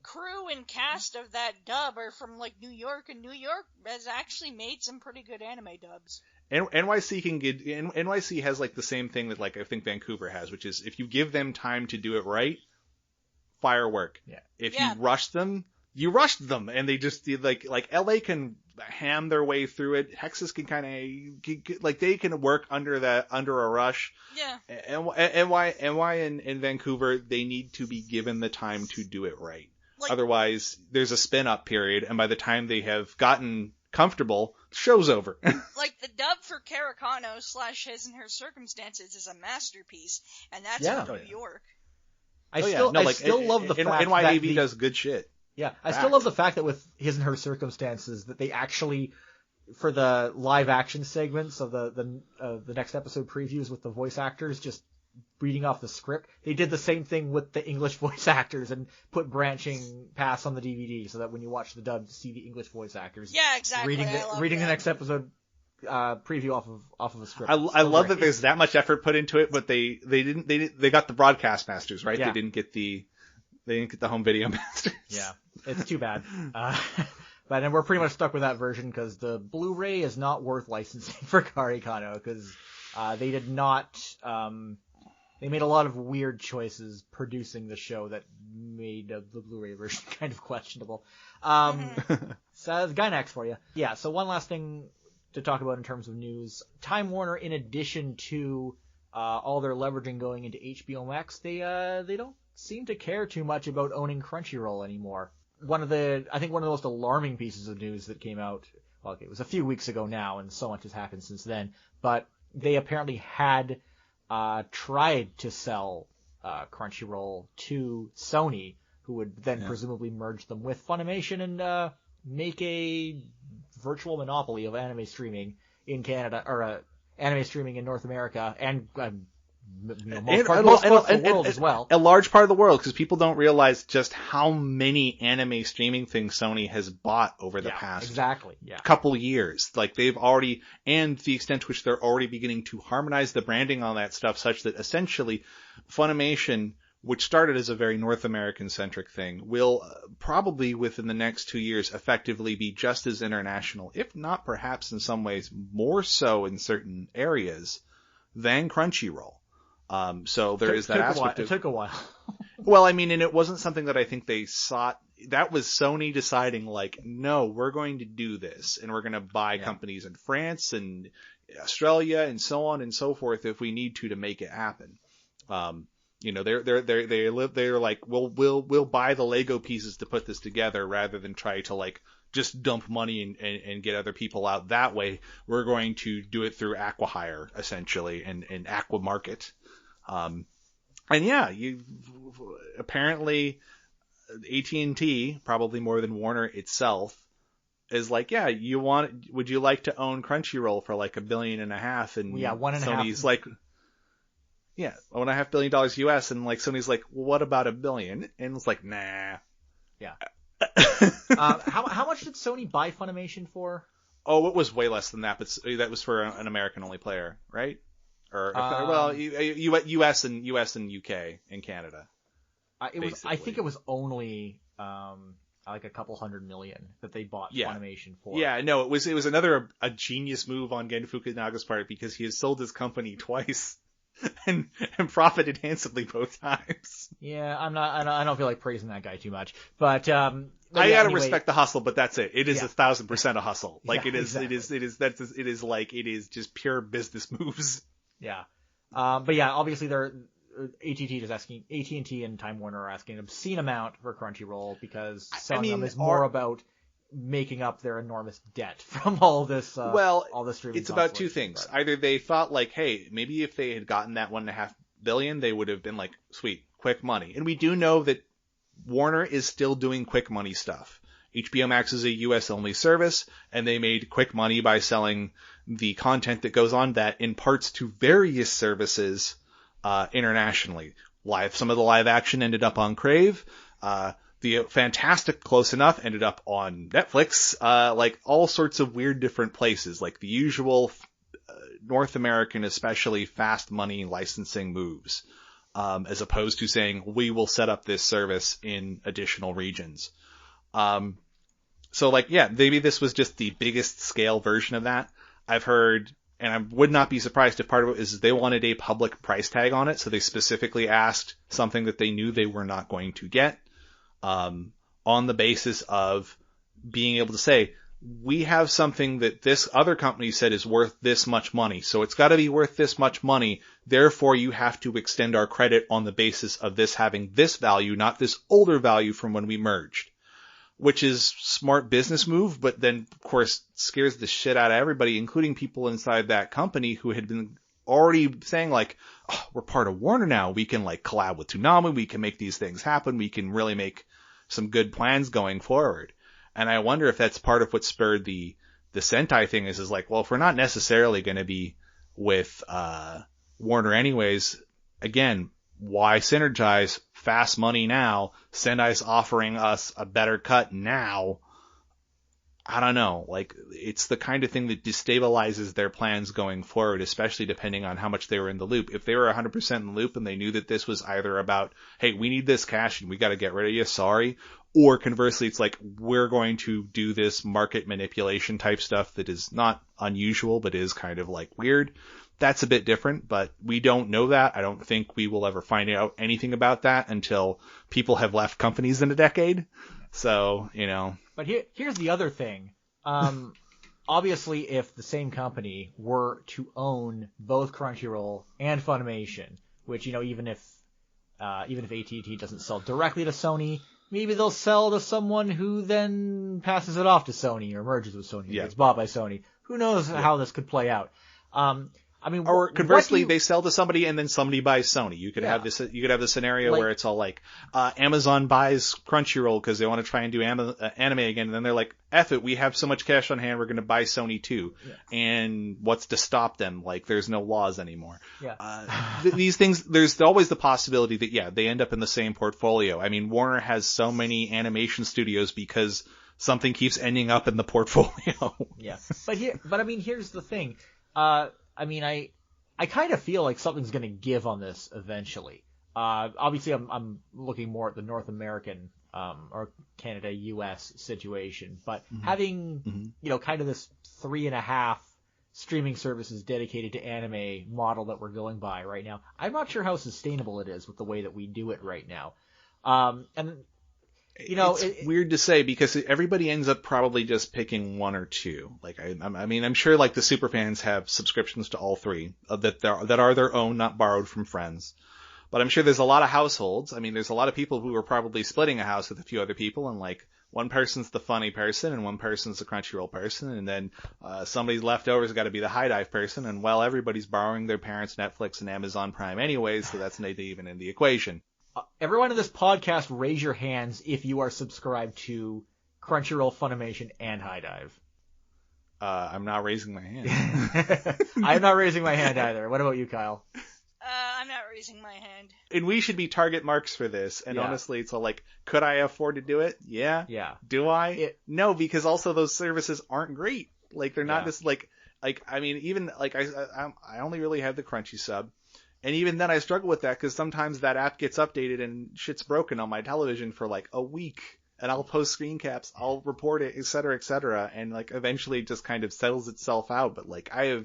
crew and cast of that dub are from like New York, and New York has actually made some pretty good anime dubs. NYC has like the same thing that like I think Vancouver has, which is if you give them time to do it right, firework. Yeah. If you rush them, you rushed them, and they just like LA can ham their way through it. Texas can kind of like they can work under a rush. Yeah. And why in Vancouver they need to be given the time to do it right. Like, otherwise, there's a spin-up period, and by the time they have gotten comfortable, the show's over. Like, the dub for Caracano / His and Her Circumstances is a masterpiece, and that's in New York. I still love the fact that NYAV does good shit. Yeah, I still love the fact that with His and Her Circumstances, that they actually, for the live action segments of the next episode previews with the voice actors just reading off the script, they did the same thing with the English voice actors and put branching paths on the DVD so that when you watch the dub, you see the English voice actors. Yeah, exactly. Reading the next episid preview off of a script. I love that there's that much effort put into it, but they got the broadcast masters, right? Yeah. They didn't get the home video masters. Yeah, it's too bad. But then we're pretty much stuck with that version because the Blu-ray is not worth licensing for Karikano because they did not. They made a lot of weird choices producing the show that made the Blu-ray version kind of questionable. So Gynax for you. Yeah. So one last thing to talk about in terms of news: Time Warner, in addition to all their leveraging going into HBO Max, they don't seem to care too much about owning Crunchyroll anymore. One of the most alarming pieces of news that came out, well, okay, it was a few weeks ago now, and so much has happened since then, but they apparently had tried to sell Crunchyroll to Sony, who would then presumably merge them with Funimation and make a virtual monopoly of anime streaming in Canada, or anime streaming in North America, and most part of the world as well. A large part of the world, because people don't realize just how many anime streaming things Sony has bought over the past couple years. Like they've already, and the extent to which they're already beginning to harmonize the branding on that stuff such that essentially Funimation, which started as a very North American centric thing, will probably within the next 2 years effectively be just as international, if not perhaps in some ways more so in certain areas than Crunchyroll. So there is that aspect. It took a while. Well, I mean, and it wasn't something that I think they sought. That was Sony deciding, like, no, we're going to do this, and we're going to buy companies in France and Australia and so on and so forth if we need to make it happen. They're like, we'll buy the Lego pieces to put this together rather than try to like just dump money and get other people out that way. We're going to do it through Acqui-hire essentially and Aqua Market. Apparently AT&T, probably more than Warner itself, is like, would you like to own Crunchyroll for like $1.5 billion? And Sony's like, $1.5 billion US, and like Sony's like, well, what about $1 billion? And it's like, nah. Yeah. How much did Sony buy Funimation for? Oh, it was way less than that, but that was for an American only player, right? Or US and UK and Canada. I think it was only like a couple $100 million that they bought Funimation for. Yeah, no, it was another a genius move on Gen Fukunaga's part because he has sold his company twice. And profited handsomely both times. Yeah, I don't feel like praising that guy too much, but I gotta respect the hustle, but that's it. It is 1,000% a hustle. Like it is just pure business moves. Yeah. But yeah, obviously AT&T is asking, AT&T and Time Warner are asking an obscene amount for Crunchyroll because I selling mean, them is more about making up their enormous debt from all this. All this streaming. It's about two things. But Either they thought like, hey, maybe if they had gotten that $1.5 billion, they would have been like, sweet, quick money. And we do know that Warner is still doing quick money stuff. HBO Max is a US only service, and they made quick money by selling the content that goes on that in parts to various services internationally. Some of the live action ended up on Crave. The Fantastic Close Enough ended up on Netflix. Like all sorts of weird different places, like the usual North American, especially fast money licensing moves, as opposed to saying we will set up this service in additional regions. So like, yeah, maybe this was just the biggest scale version of that. I've heard, and I would not be surprised if part of it is they wanted a public price tag on it. So they specifically asked something that they knew they were not going to get, on the basis of being able to say, we have something that this other company said is worth this much money. So it's got to be worth this much money. Therefore, you have to extend our credit on the basis of this having this value, not this older value from when we merged. Which is smart business move, but then of course scares the shit out of everybody, including people inside that company who had been already saying like, oh, we're part of Warner now. We can like collab with Toonami. We can make these things happen. We can really make some good plans going forward. And I wonder if that's part of what spurred the Sentai thing is like, well, if we're not necessarily going to be with, Warner anyways, again, why synergize? Fast money now. Sendai's offering us a better cut now. I don't know. Like, it's the kind of thing that destabilizes their plans going forward, especially depending on how much they were in the loop. If they were 100% in the loop and they knew that this was either about, hey, we need this cash and we got to get rid of you, sorry. Or conversely, it's like, we're going to do this market manipulation type stuff that is not unusual, but is kind of like weird. That's a bit different, but we don't know that. I don't think we will ever find out anything about that until people have left companies in a decade. So, you know. But here's the other thing. Obviously, if the same company were to own both Crunchyroll and Funimation, which, you know, even if AT&T doesn't sell directly to Sony, maybe they'll sell to someone who then passes it off to Sony or merges with Sony. Yeah. Gets bought by Sony. Who knows how this could play out? I mean, or conversely, they sell to somebody and then somebody buys Sony. You could have this. You could have the scenario where it's all like, Amazon buys Crunchyroll because they want to try and do anime again, and then they're like, "F it, we have so much cash on hand, we're going to buy Sony too." Yeah. And what's to stop them? Like, there's no laws anymore. Yeah. These things, there's always the possibility that they end up in the same portfolio. I mean, Warner has so many animation studios because something keeps ending up in the portfolio. Yeah. But I mean, here's the thing. I mean, I kind of feel like something's going to give on this eventually. Obviously, I'm looking more at the North American or Canada, U.S. situation, but having you know, kind of this 3.5 streaming services dedicated to anime model that we're going by right now, I'm not sure how sustainable it is with the way that we do it right now. And you know, it's weird to say because everybody ends up probably just picking one or two. Like, I mean, I'm sure like the superfans have subscriptions to all three that are their own, not borrowed from friends. But I'm sure there's a lot of households. I mean, there's a lot of people who are probably splitting a house with a few other people, and like one person's the funny person and one person's the Crunchyroll person, and then somebody's leftover's got to be the High Dive person. And well, everybody's borrowing their parents' Netflix and Amazon Prime anyways, so that's not even in the equation. Everyone in this podcast, raise your hands if you are subscribed to Crunchyroll, Funimation, and High Dive. I'm not raising my hand. I'm not raising my hand either. What about you, Kyle? I'm not raising my hand. And we should be target marks for this. And honestly, it's all like, could I afford to do it? Yeah. Yeah. Do I? No, because also those services aren't great. Like, they're not just like, I mean, even like I only really have the Crunchy sub. And even then I struggle with that because sometimes that app gets updated and shit's broken on my television for like a week. And I'll post screen caps, I'll report it, et cetera, and like eventually it just kind of settles itself out. But like I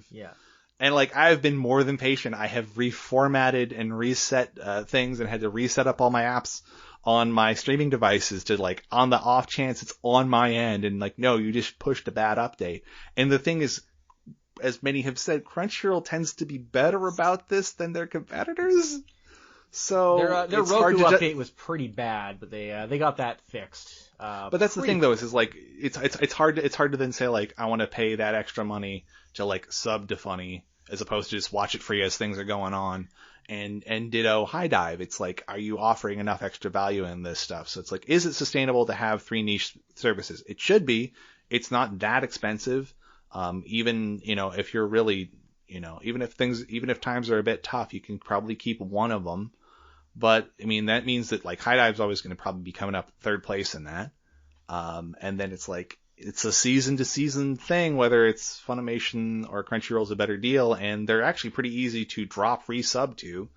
have been more than patient. I have reformatted and reset things and had to reset up all my apps on my streaming devices to like on the off chance it's on my end and like, no, you just pushed a bad update. And the thing is, as many have said, Crunchyroll tends to be better about this than their competitors. So their it's Roku hard to update was pretty bad, but they got that fixed. But that's the thing, though, is like it's hard to then say like I want to pay that extra money to like sub to Funny as opposed to just watch it free as things are going on. And ditto High Dive. It's like, are you offering enough extra value in this stuff? So it's like, is it sustainable to have 3 niche services? It should be. It's not that expensive. Even if you're really even if times are a bit tough, you can probably keep one of them. But I mean, that means that like High Dive's always going to probably be coming up third place in that. And then it's like, it's a season to season thing, whether it's Funimation or Crunchyroll's a better deal. And they're actually pretty easy to drop resub to.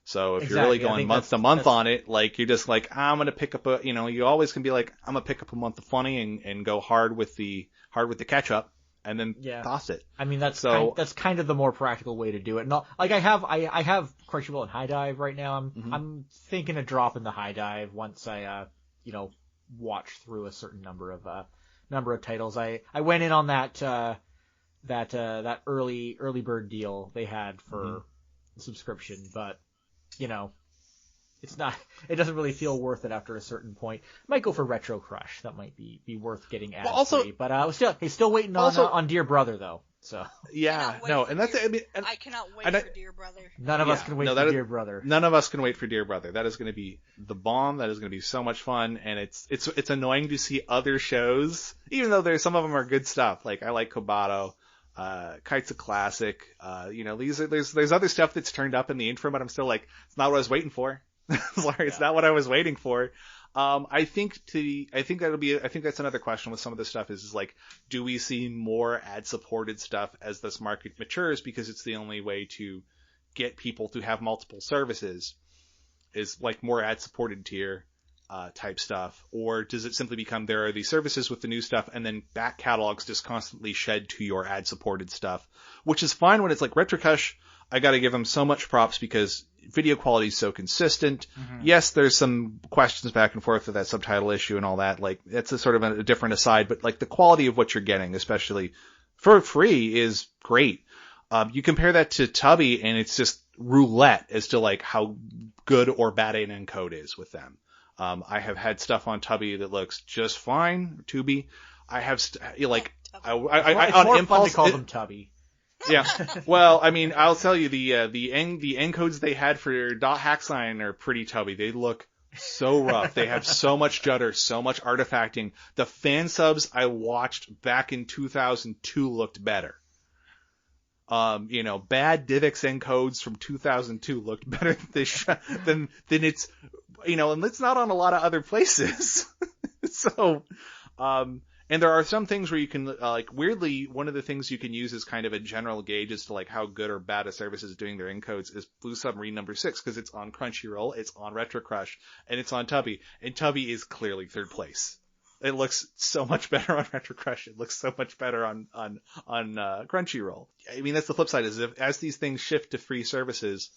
So if you're really going month to month on it, like you're just like, I'm going to pick up you always can be like, I'm going to pick up a month of Funny and go hard with the catch up. And then toss it. I mean, that's kind of the more practical way to do it. Not like I have Crunchyroll and High Dive right now. I'm thinking of dropping the High Dive once I watch through a certain number of titles. I went in on that early bird deal they had for the subscription, but it doesn't really feel worth it after a certain point. Might go for Retro Crush. That might be worth getting ad free. But I was still waiting on Dear Brother though. So I cannot wait for Dear Brother. None of us can wait for Dear Brother. None of us can wait for Dear Brother. That is going to be the bomb. That is going to be so much fun, and it's annoying to see other shows, even though some of them are good stuff. Like I like Kobato. Kite's a classic. There's other stuff that's turned up in the interim, but I'm still like, it's not what I was waiting for. Sorry, it's not what I was waiting for. I think that's another question with some of this stuff is like, do we see more ad supported stuff as this market matures? Because it's the only way to get people to have multiple services is like more ad supported tier, type stuff. Or does it simply become there are these services with the new stuff and then back catalogs just constantly shed to your ad supported stuff, which is fine when it's like Retrocush. I got to give them so much props because video quality is so consistent. Yes, there's some questions back and forth with that subtitle issue and all that. Like that's a sort of a different aside, but like the quality of what you're getting, especially for free, is great. You compare that to Tubi and it's just roulette as to like how good or bad an encode is with them. I have had stuff on Tubi that looks just fine. Tubi. I have I on impulse to call them Tubi. Yeah. Well, I mean, I'll tell you the encodes they had for .hacksign are pretty Tubi. They look so rough. They have so much judder, so much artifacting. The fan subs I watched back in 2002 looked better. Bad DivX encodes from 2002 looked better than it's, and it's not on a lot of other places. So, and there are some things where you can, weirdly, one of the things you can use as kind of a general gauge as to like how good or bad a service is doing their encodes is Blue Submarine number 6, because it's on Crunchyroll, it's on Retro Crush, and it's on Tubi. And Tubi is clearly third place. It looks so much better on Retro Crush. It looks so much better on Crunchyroll. I mean, that's the flip side, is as these things shift to free services,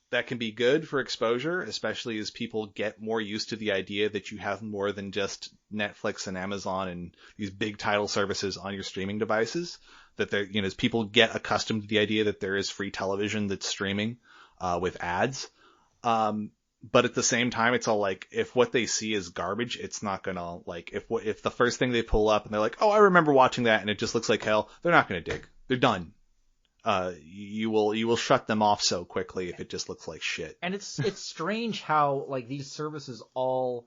that can be good for exposure, especially as people get more used to the idea that you have more than just Netflix and Amazon and these big title services on your streaming devices. That as people get accustomed to the idea that there is free television that's streaming, with ads. But at the same time, it's all like, if what they see is garbage, it's not gonna, like, if the first thing they pull up and they're like, oh, I remember watching that and it just looks like hell, they're not gonna dig. They're done. You will shut them off so quickly if it just looks like shit. And it's strange how like these services all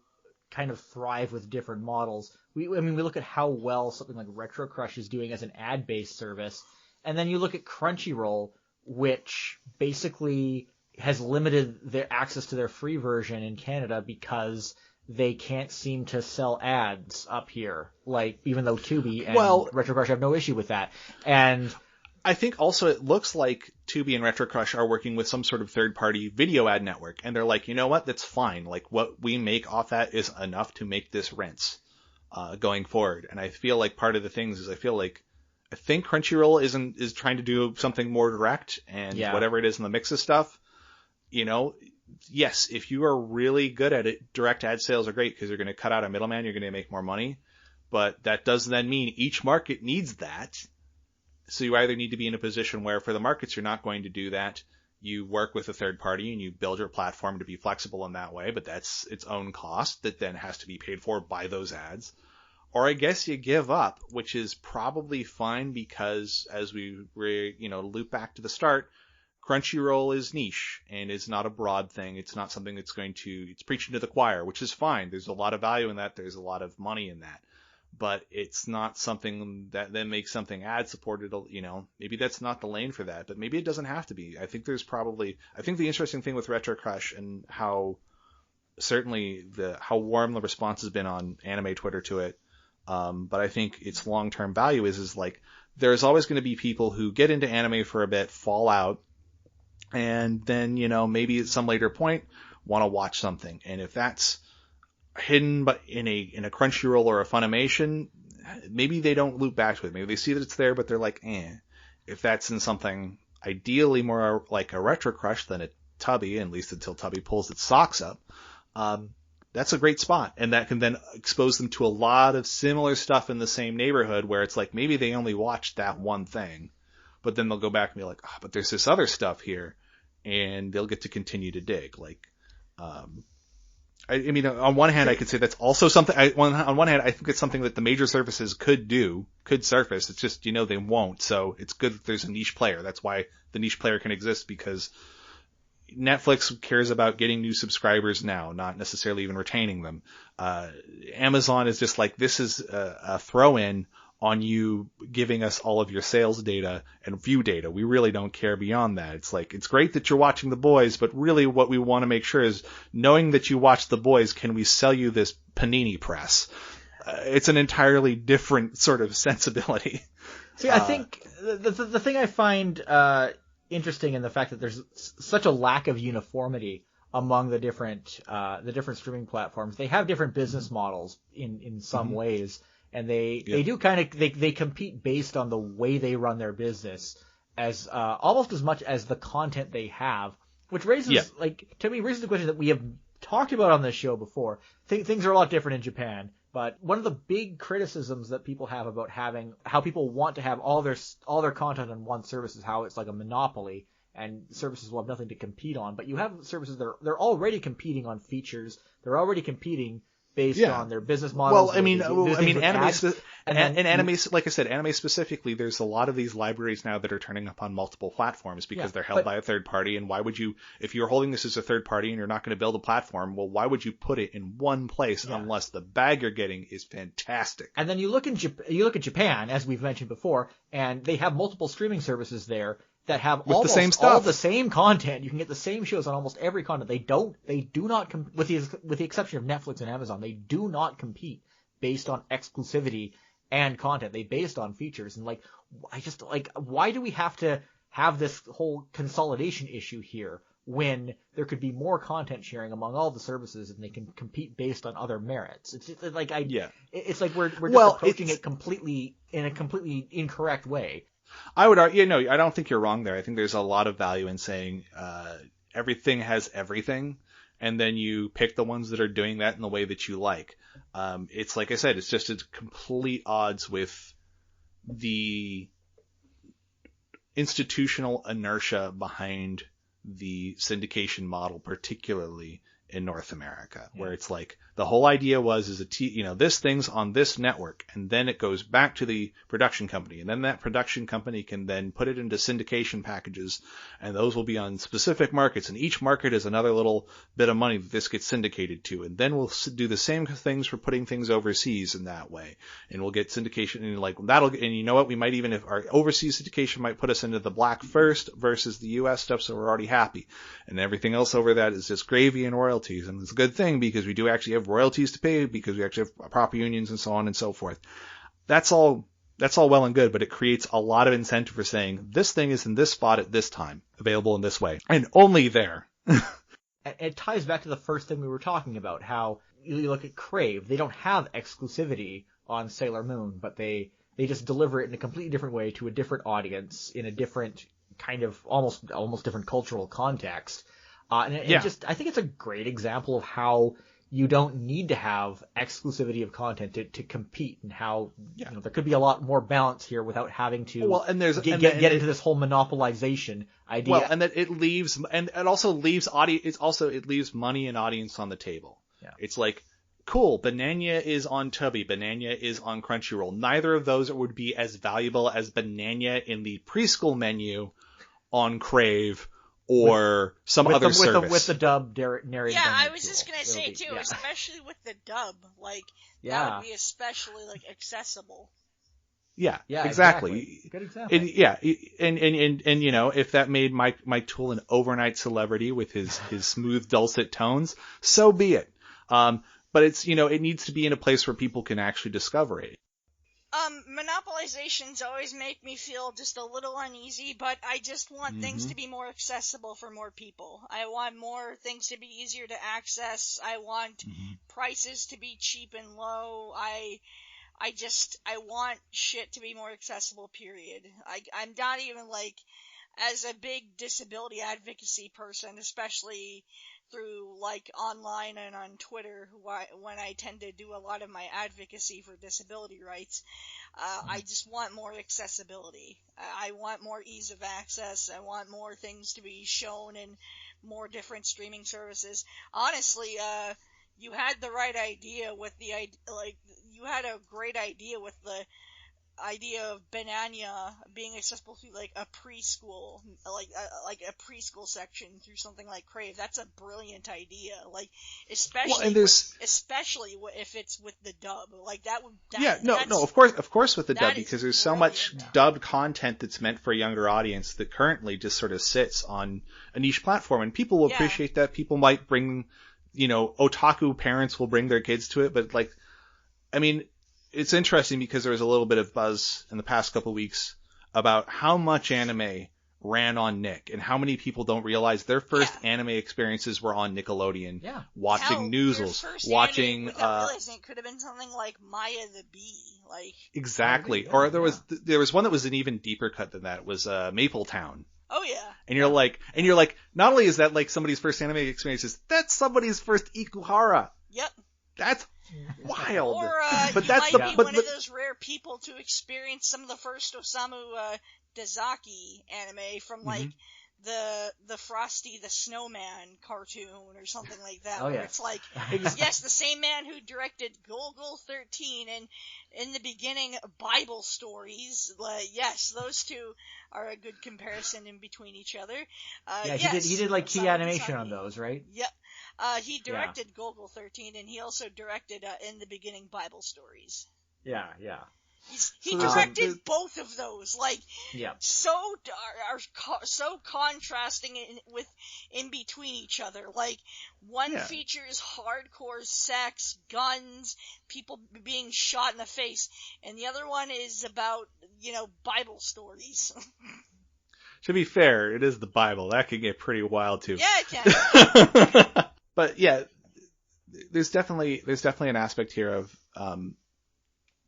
kind of thrive with different models. We look at how well something like Retro Crush is doing as an ad-based service, and then you look at Crunchyroll, which basically has limited their access to their free version in Canada because they can't seem to sell ads up here. Like, even though Tubi and Retro Crush have no issue with that. And I think also it looks like Tubi and Retro Crush are working with some sort of third-party video ad network, and they're like, you know what, that's fine. Like, what we make off that is enough to make this rents going forward. And I feel like part of the things is I think Crunchyroll is trying to do something more direct, and whatever it is in the mix of stuff, yes, if you are really good at it, direct ad sales are great because you're going to cut out a middleman, you're going to make more money. But that does then mean each market needs that. So you either need to be in a position where for the markets you're not going to do that, you work with a third party and you build your platform to be flexible in that way, but that's its own cost that then has to be paid for by those ads. Or I guess you give up, which is probably fine because as we loop back to the start, Crunchyroll is niche and is not a broad thing. It's not something that's it's preaching to the choir, which is fine. There's a lot of value in that. There's a lot of money in that. But it's not something that then makes something ad supported, maybe that's not the lane for that, but maybe it doesn't have to be. I think the interesting thing with Retro Crush and how warm the response has been on anime Twitter to it. But I think its long-term value is like, there's always going to be people who get into anime for a bit, fall out, and then, maybe at some later point want to watch something. And if that's hidden but in a Crunchyroll or a Funimation, maybe they don't loop back to it. Maybe they see that it's there, but they're like, If that's in something ideally more like a Retro Crush than a Tubi, at least until Tubi pulls its socks up, that's a great spot. And that can then expose them to a lot of similar stuff in the same neighborhood where it's like maybe they only watched that one thing, but then they'll go back and be like, but there's this other stuff here, and they'll get to continue to dig. Like, I mean, on one hand, I could say that's also something. On one hand, I think it's something that the major services could surface. It's just, they won't. So it's good that there's a niche player. That's why the niche player can exist, because Netflix cares about getting new subscribers now, not necessarily even retaining them. Amazon is just like, this is a throw-in on you giving us all of your sales data and view data. We really don't care beyond that. It's like, it's great that you're watching The Boys, but really what we want to make sure is, knowing that you watch The Boys, can we sell you this Panini press? It's an entirely different sort of sensibility. See, I think the thing I find interesting in the fact that there's such a lack of uniformity among the different streaming platforms. They have different business models in some ways. And they do kind of, they compete based on the way they run their business as, almost as much as the content they have, which raises the question that we have talked about on this show before. Things are a lot different in Japan, but one of the big criticisms that people have about how people want to have all their content on one service is how it's like a monopoly and services will have nothing to compete on. But you have services that they're already competing on features. They're already competing based on their business models. Well, anime, like I said, anime specifically, there's a lot of these libraries now that are turning up on multiple platforms because they're held by a third party. And why would you, if you're holding this as a third party and you're not going to build a platform, well, why would you put it in one place unless the bag you're getting is fantastic? And then you look at Japan, as we've mentioned before, and they have multiple streaming services there that have almost all the same content. You can get the same shows on almost every content. They do not, with the exception of Netflix and Amazon, they do not compete based on exclusivity and content. They based on features. And why do we have to have this whole consolidation issue here when there could be more content sharing among all the services and they can compete based on other merits? It's just like, it's like we're just approaching it completely in a completely incorrect way. I would argue, I don't think you're wrong there. I think there's a lot of value in saying everything has everything, and then you pick the ones that are doing that in the way that you like. It's like I said, it's just at complete odds with the institutional inertia behind the syndication model, particularly in North America, where it's like the whole idea was this thing's on this network, and then it goes back to the production company, and then that production company can then put it into syndication packages, and those will be on specific markets, and each market is another little bit of money that this gets syndicated to, and then we'll do the same things for putting things overseas in that way, and we'll get syndication, and you know what, we might even, if our overseas syndication might put us into the black first versus the US stuff, so we're already happy, and everything else over that is just gravy and royalties. And it's a good thing because we do actually have royalties to pay because we actually have proper unions and so on and so forth. That's all well and good, but it creates a lot of incentive for saying this thing is in this spot at this time, available in this way, and only there. It ties back to the first thing we were talking about, how you look at Crave. They don't have exclusivity on Sailor Moon, but they just deliver it in a completely different way to a different audience in a different kind of almost different cultural context. I think it's a great example of how you don't need to have exclusivity of content to compete, and how there could be a lot more balance here without having to get into this whole monopolization idea. Well, and that it leaves it leaves money and audience on the table. Yeah. It's like, cool, Banania is on Tubi, Banania is on Crunchyroll. Neither of those would be as valuable as Banania in the preschool menu on Crave or some other service. With the dub narrated. Yeah, I was just gonna say too, especially with the dub, that would be especially accessible. Yeah, exactly. Good example. And if that made Mike Toole an overnight celebrity with his smooth dulcet tones, so be it. But it's, it needs to be in a place where people can actually discover it. Monopolizations always make me feel just a little uneasy, but I just want things to be more accessible for more people. I want more things to be easier to access. I want prices to be cheap and low. I want shit to be more accessible, period. I'm not even as a big disability advocacy person, especially through online and on Twitter, when I tend to do a lot of my advocacy for disability rights, I just want more accessibility. I want more ease of access. I want more things to be shown in more different streaming services. Honestly, you had the right idea with you had a great idea with the idea of Banania being accessible through a preschool, like a preschool section through something like Crave. That's a brilliant idea. Especially if it's with the dub. Of course with the dub, because there's so much dubbed content that's meant for a younger audience that currently just sort of sits on a niche platform, and people will appreciate that. People might bring, otaku parents will bring their kids to it, but it's interesting because there was a little bit of buzz in the past couple of weeks about how much anime ran on Nick, and how many people don't realize their first anime experiences were on Nickelodeon. Yeah. Watching Noozles, watching realizing it could have been something like Maya the Bee, Exactly. Or there was one that was an even deeper cut than that. It was Mapletown. Oh yeah. And you're like, not only is that somebody's first anime experiences, that's somebody's first Ikuhara. Yep. That's wild. Or but you that's might be one of those rare people to experience some of the first Osamu Dezaki anime from the Frosty the Snowman cartoon or something like that. Oh, where yeah. It's yes, the same man who directed Golgol 13 and in the beginning Bible stories. Yes, those two are a good comparison in between each other. He did key animation on those, right? Yep. He directed Golgol 13, and he also directed In the Beginning Bible Stories. Yeah. He directed both of those, so contrasting in between each other. One features hardcore sex, guns, people being shot in the face, and the other one is about, Bible stories. To be fair, it is the Bible. That could get pretty wild too. Yeah, it can. But yeah, there's definitely an aspect here of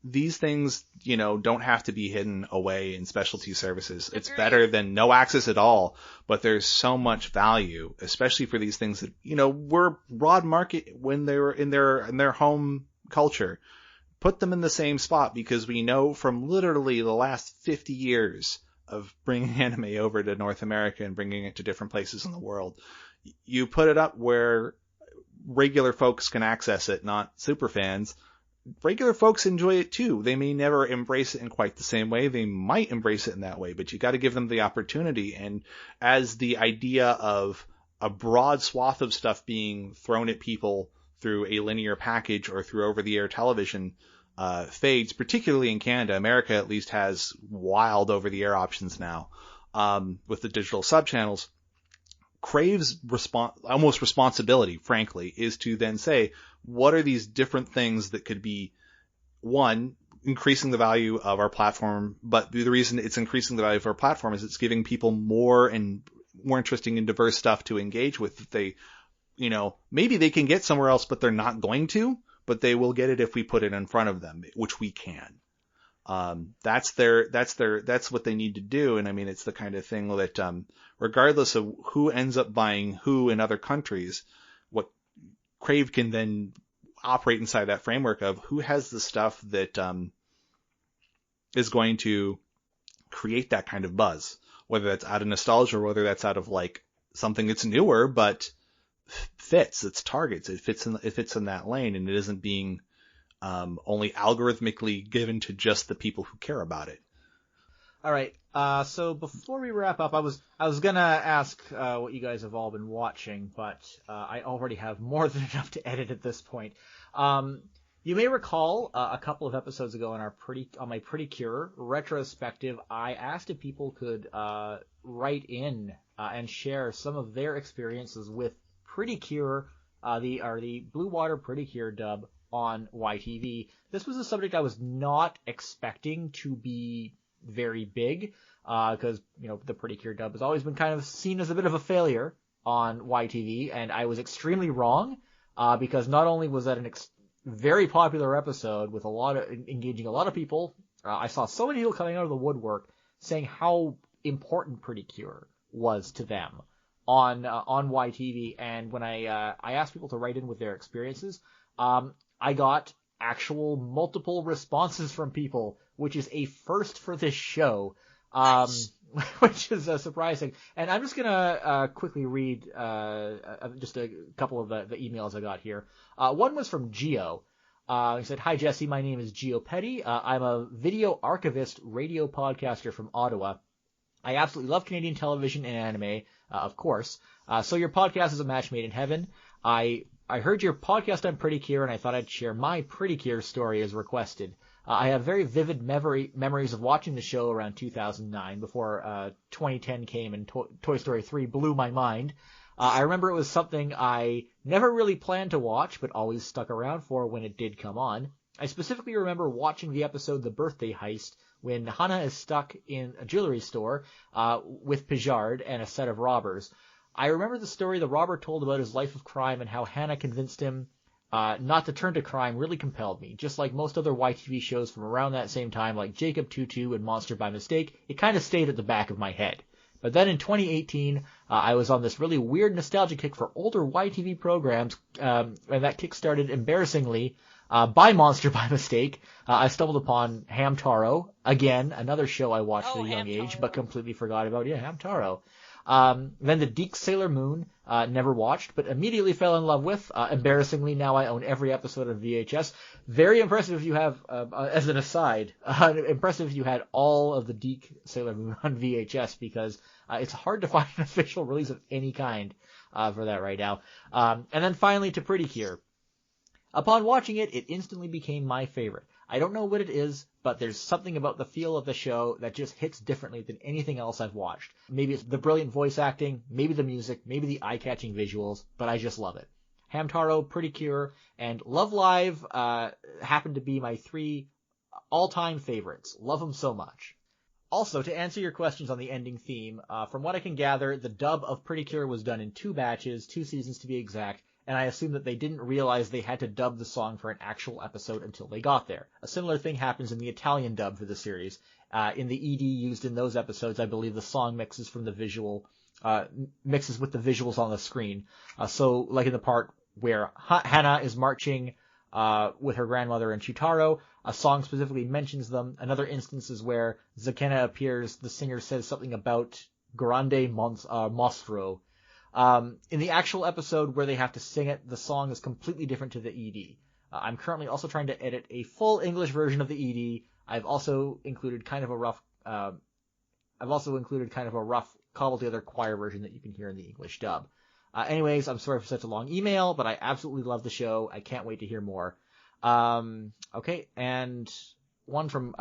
these things, don't have to be hidden away in specialty services. It's better than no access at all, but there's so much value, especially for these things that, were broad market when they were in their home culture. Put them in the same spot, because we know from literally the last 50 years of bringing anime over to North America and bringing it to different places in the world, you put it up where regular folks can access it, not super fans. Regular folks enjoy it too. They may never embrace it in quite the same way. They might embrace it in that way, but you got to give them the opportunity. And as the idea of a broad swath of stuff being thrown at people through a linear package or through over-the-air television fades, particularly in Canada, America at least has wild over-the-air options now with the digital subchannels. Crave's almost responsibility, frankly, is to then say, what are these different things that could be, one, increasing the value of our platform, but the reason it's increasing the value of our platform is it's giving people more and more interesting and diverse stuff to engage with that they, maybe they can get somewhere else, but they're not going to, but they will get it if we put it in front of them, which we can. That's what they need to do. And I mean, it's the kind of thing that, regardless of who ends up buying who in other countries, what Crave can then operate inside that framework of who has the stuff that is going to create that kind of buzz, whether that's out of nostalgia or whether that's out of like something that's newer but fits its targets. It fits in that lane, and it isn't being only algorithmically given to just the people who care about it. All right. So before we wrap up, I was gonna ask what you guys have all been watching, but I already have more than enough to edit at this point. You may recall a couple of episodes ago on my Pretty Cure retrospective, I asked if people could write in and share some of their experiences with Pretty Cure, the Blue Water Pretty Cure dub on YTV. This was a subject I was not expecting to be very big, because the Pretty Cure dub has always been kind of seen as a bit of a failure on YTV, and I was extremely wrong, because not only was that very popular episode with engaging a lot of people, I saw so many people coming out of the woodwork saying how important Pretty Cure was to them on YTV, and when I asked people to write in with their experiences, I got actual multiple responses from people, which is a first for this show, Nice. which is surprising. And I'm just gonna quickly read just a couple of the emails I got here. One was from Gio. He said, "Hi Jesse, my name is Gio Petty. I'm a video archivist radio podcaster from Ottawa. I absolutely love Canadian television and anime, of course. So your podcast is a match made in heaven. I heard your podcast on Pretty Cure, and I thought I'd share my Pretty Cure story as requested. I have very vivid memories of watching the show around 2009, before 2010 came and Toy Story 3 blew my mind. I remember it was something I never really planned to watch, but always stuck around for when it did come on. I specifically remember watching the episode The Birthday Heist, when Hannah is stuck in a jewelry store with Pijard and a set of robbers. I remember the story the robber told about his life of crime and how Hannah convinced him not to turn to crime really compelled me. Just like most other YTV shows from around that same time, like Jacob Tutu and Monster by Mistake, it kind of stayed at the back of my head. But then in 2018, I was on this really weird nostalgia kick for older YTV programs, and that kick started embarrassingly by Monster by Mistake. I stumbled upon Hamtaro, again, another show I watched at a young age, but completely forgot about. Yeah, Hamtaro. Then the Deke Sailor Moon, never watched, but immediately fell in love with. Embarrassingly, now I own every episode of VHS. Very impressive if you have, as an aside, impressive if you had all of the Deke Sailor Moon on VHS, because it's hard to find an official release of any kind for that right now. And then finally to Pretty Cure. Upon watching it, it instantly became my favorite. I don't know what it is, but there's something about the feel of the show that just hits differently than anything else I've watched. Maybe it's the brilliant voice acting, maybe the music, maybe the eye-catching visuals, but I just love it. Hamtaro, Pretty Cure, and Love Live happen to be my 3 all-time favorites. Love them so much. Also, to answer your questions on the ending theme, from what I can gather, the dub of Pretty Cure was done in 2 batches, 2 seasons to be exact, and I assume that they didn't realize they had to dub the song for an actual episode until they got there. A similar thing happens in the Italian dub for the series. In the ED used in those episodes, I believe the song mixes with the visuals on the screen. So, like in the part where Hannah is marching with her grandmother and Chitaro, a song specifically mentions them. Another instance is where Zakena appears, the singer says something about Grande Mostro. In the actual episode where they have to sing it, the song is completely different to the ED. I'm currently also trying to edit a full English version of the ED. I've also included kind of a rough cobbled together choir version that you can hear in the English dub. Anyways, I'm sorry for such a long email, but I absolutely love the show. I can't wait to hear more. Okay, and one from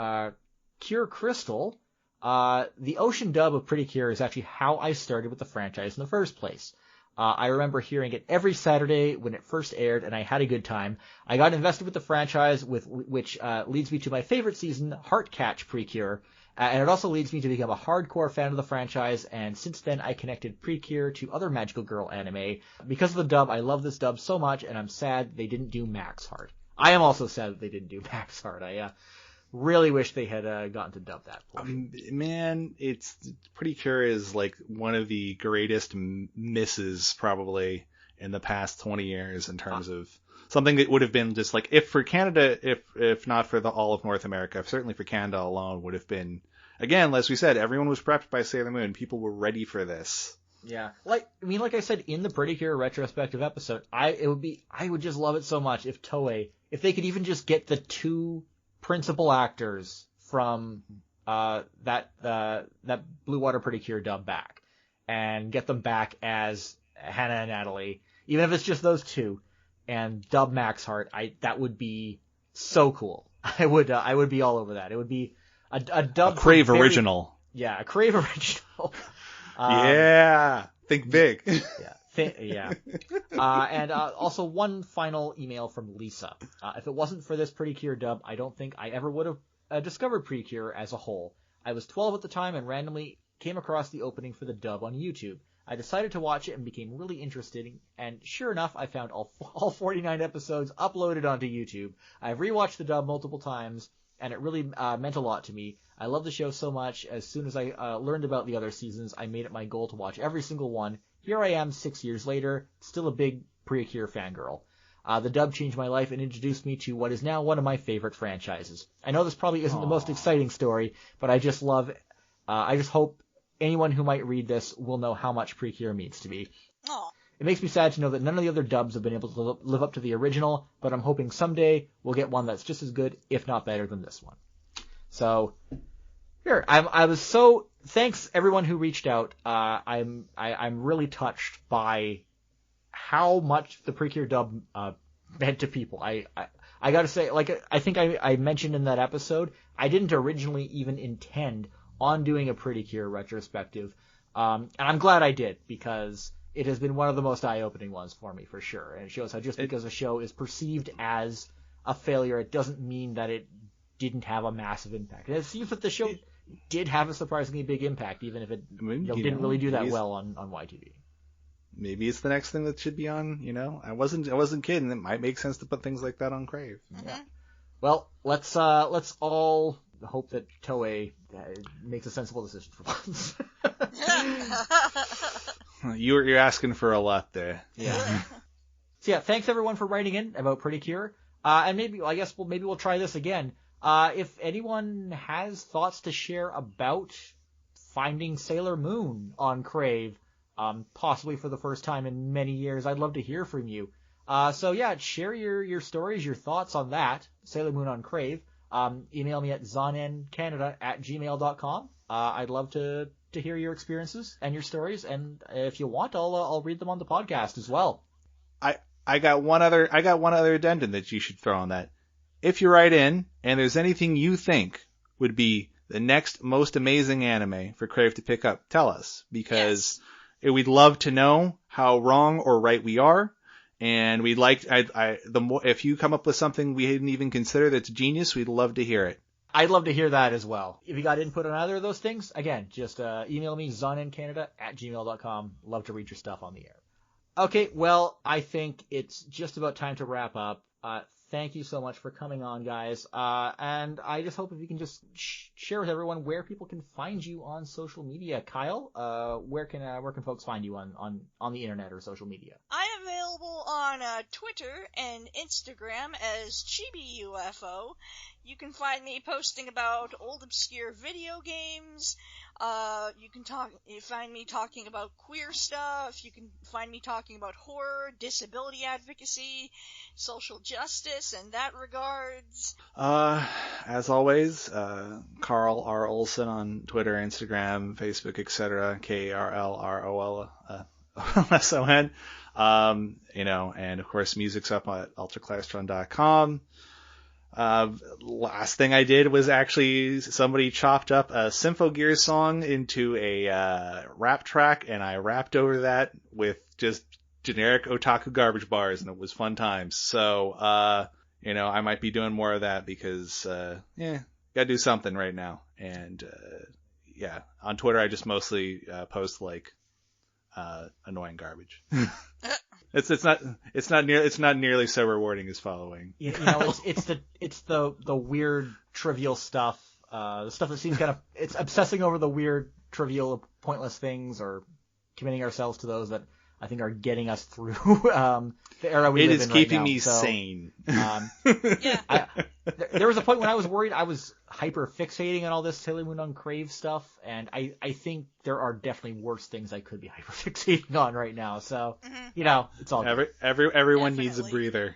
Cure Crystal. The Ocean dub of Pretty Cure is actually how I started with the franchise in the first place. I remember hearing it every Saturday when it first aired, and I had a good time. I got invested with the franchise, which leads me to my favorite season, Heartcatch Precure, and it also leads me to become a hardcore fan of the franchise, and since then I connected Precure to other Magical Girl anime. Because of the dub, I love this dub so much, and I'm sad they didn't do Max Heart. I am also sad that they didn't do Max Heart. I really wish they had gotten to dub that portion. Man, it's Pretty Cure is like one of the greatest misses probably in the past 20 years in terms of something that would have been just like, if for Canada, if not for all of North America, certainly for Canada alone, would have been, again, as we said, everyone was prepped by Sailor Moon. People were ready for this. Yeah. Like I said, in the Pretty Cure retrospective episode, I would just love it so much if Toei, if they could even just get the 2 principal actors from that Blue Water Pretty Cure dub back, and get them back as Hannah and Natalie, even if it's just those 2, and dub Max Heart. That would be so cool. I would be all over that. It would be a dub Crave original. Yeah, a Crave original. Yeah, think big. Yeah. And also one final email from Lisa. If it wasn't for this Pretty Cure dub, I don't think I ever would have discovered Pretty Cure as a whole. I was 12 at the time and randomly came across the opening for the dub on YouTube. I decided to watch it and became really interested, and sure enough, I found all 49 episodes uploaded onto YouTube. I've rewatched the dub multiple times, and it really meant a lot to me. I love the show so much. As soon as I learned about the other seasons, I made it my goal to watch every single one. Here I am 6 years later, still a big Pretty Cure fangirl. The dub changed my life and introduced me to what is now one of my favorite franchises. I know this probably isn't the most exciting story, but I just hope anyone who might read this will know how much Pretty Cure means to me. Aww. It makes me sad to know that none of the other dubs have been able to live up to the original, but I'm hoping someday we'll get one that's just as good, if not better, than this one. So, here, thanks everyone who reached out. I'm really touched by how much the Pretty Cure dub meant to people. I gotta say, like, I think I mentioned in that episode, I didn't originally even intend on doing a Pretty Cure retrospective, and I'm glad I did, because it has been one of the most eye-opening ones for me, for sure. And it shows how just because a show is perceived as a failure, it doesn't mean that it didn't have a massive impact. And it seems that the show did have a surprisingly big impact, even if it didn't really do that well on YTV. Maybe it's the next thing that should be on, I wasn't kidding. It might make sense to put things like that on Crave. Mm-hmm. Yeah. Well, let's all hope that Toei makes a sensible decision for once. You're asking for a lot there. Yeah. So yeah, thanks everyone for writing in about Pretty Cure. And maybe we'll try this again. If anyone has thoughts to share about finding Sailor Moon on Crave, possibly for the first time in many years, I'd love to hear from you. So yeah, share your stories, your thoughts on that, Sailor Moon on Crave. Email me at zannencanada@gmail.com. I'd love to hear your experiences and your stories, and if you want, I'll read them on the podcast as well. I got one other addendum that you should throw on that. If you write in and there's anything you think would be the next most amazing anime for Crave to pick up, tell us, because we'd love to know how wrong or right we are. And we'd like, if you come up with something we hadn't even considered that's genius, we'd love to hear it. I'd love to hear that as well. If you got input on either of those things, again, just email me, zannencanada@gmail.com. Love to read your stuff on the air. Okay, well, I think it's just about time to wrap up. Thank you so much for coming on, guys. And I just hope if you can just share with everyone where people can find you on social media. Kyle, where can folks find you on the internet or social media? I am available on Twitter and Instagram as ChibiUFO. You can find me posting about old obscure video games. You find me talking about queer stuff. You can find me talking about horror, disability advocacy, social justice, and that regards. As always, Carl R. Olson on Twitter, Instagram, Facebook, etc. KRLROLSON. And of course, music's up at ultraclastron.com. Last thing I did was actually somebody chopped up a Symphogear song into a rap track, and I rapped over that with just generic otaku garbage bars, and it was fun times. So, I might be doing more of that because, gotta do something right now. And, on Twitter I just mostly post annoying garbage. It's not nearly so rewarding as following. It's the weird trivial stuff, the stuff that seems it's obsessing over the weird trivial pointless things or committing ourselves to those that I think are getting us through the era we live in right now. It is keeping me So, sane. Yeah. there was a point when I was worried I was hyper fixating on all this Sailor Moon on Crave stuff, and I think there are definitely worse things I could be hyper fixating on right now. So, it's all good. Everyone Definitely. needs a breather.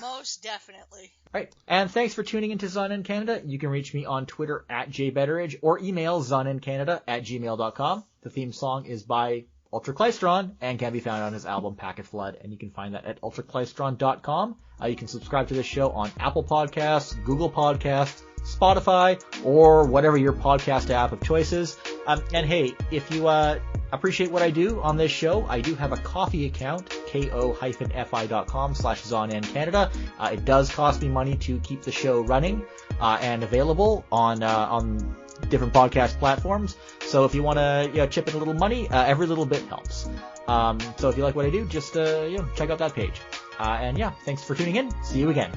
Most definitely. Right. And thanks for tuning into zannencanada. You can reach me on Twitter at jbetteridge or email zannencanada@gmail.com. The theme song is by Ultraclystron and can be found on his album Packet Flood, and you can find that at ultraclystron.com. You can subscribe to this show on Apple Podcasts, Google Podcasts, Spotify, or whatever your podcast app of choice is. And hey, if you appreciate what I do on this show, I do have a Ko-fi account, ko-fi.com/zannencanada. It does cost me money to keep the show running and available on different podcast platforms. So if you want to chip in a little money, every little bit helps. So if you like what I do, just check out that page. And thanks for tuning in. See you again.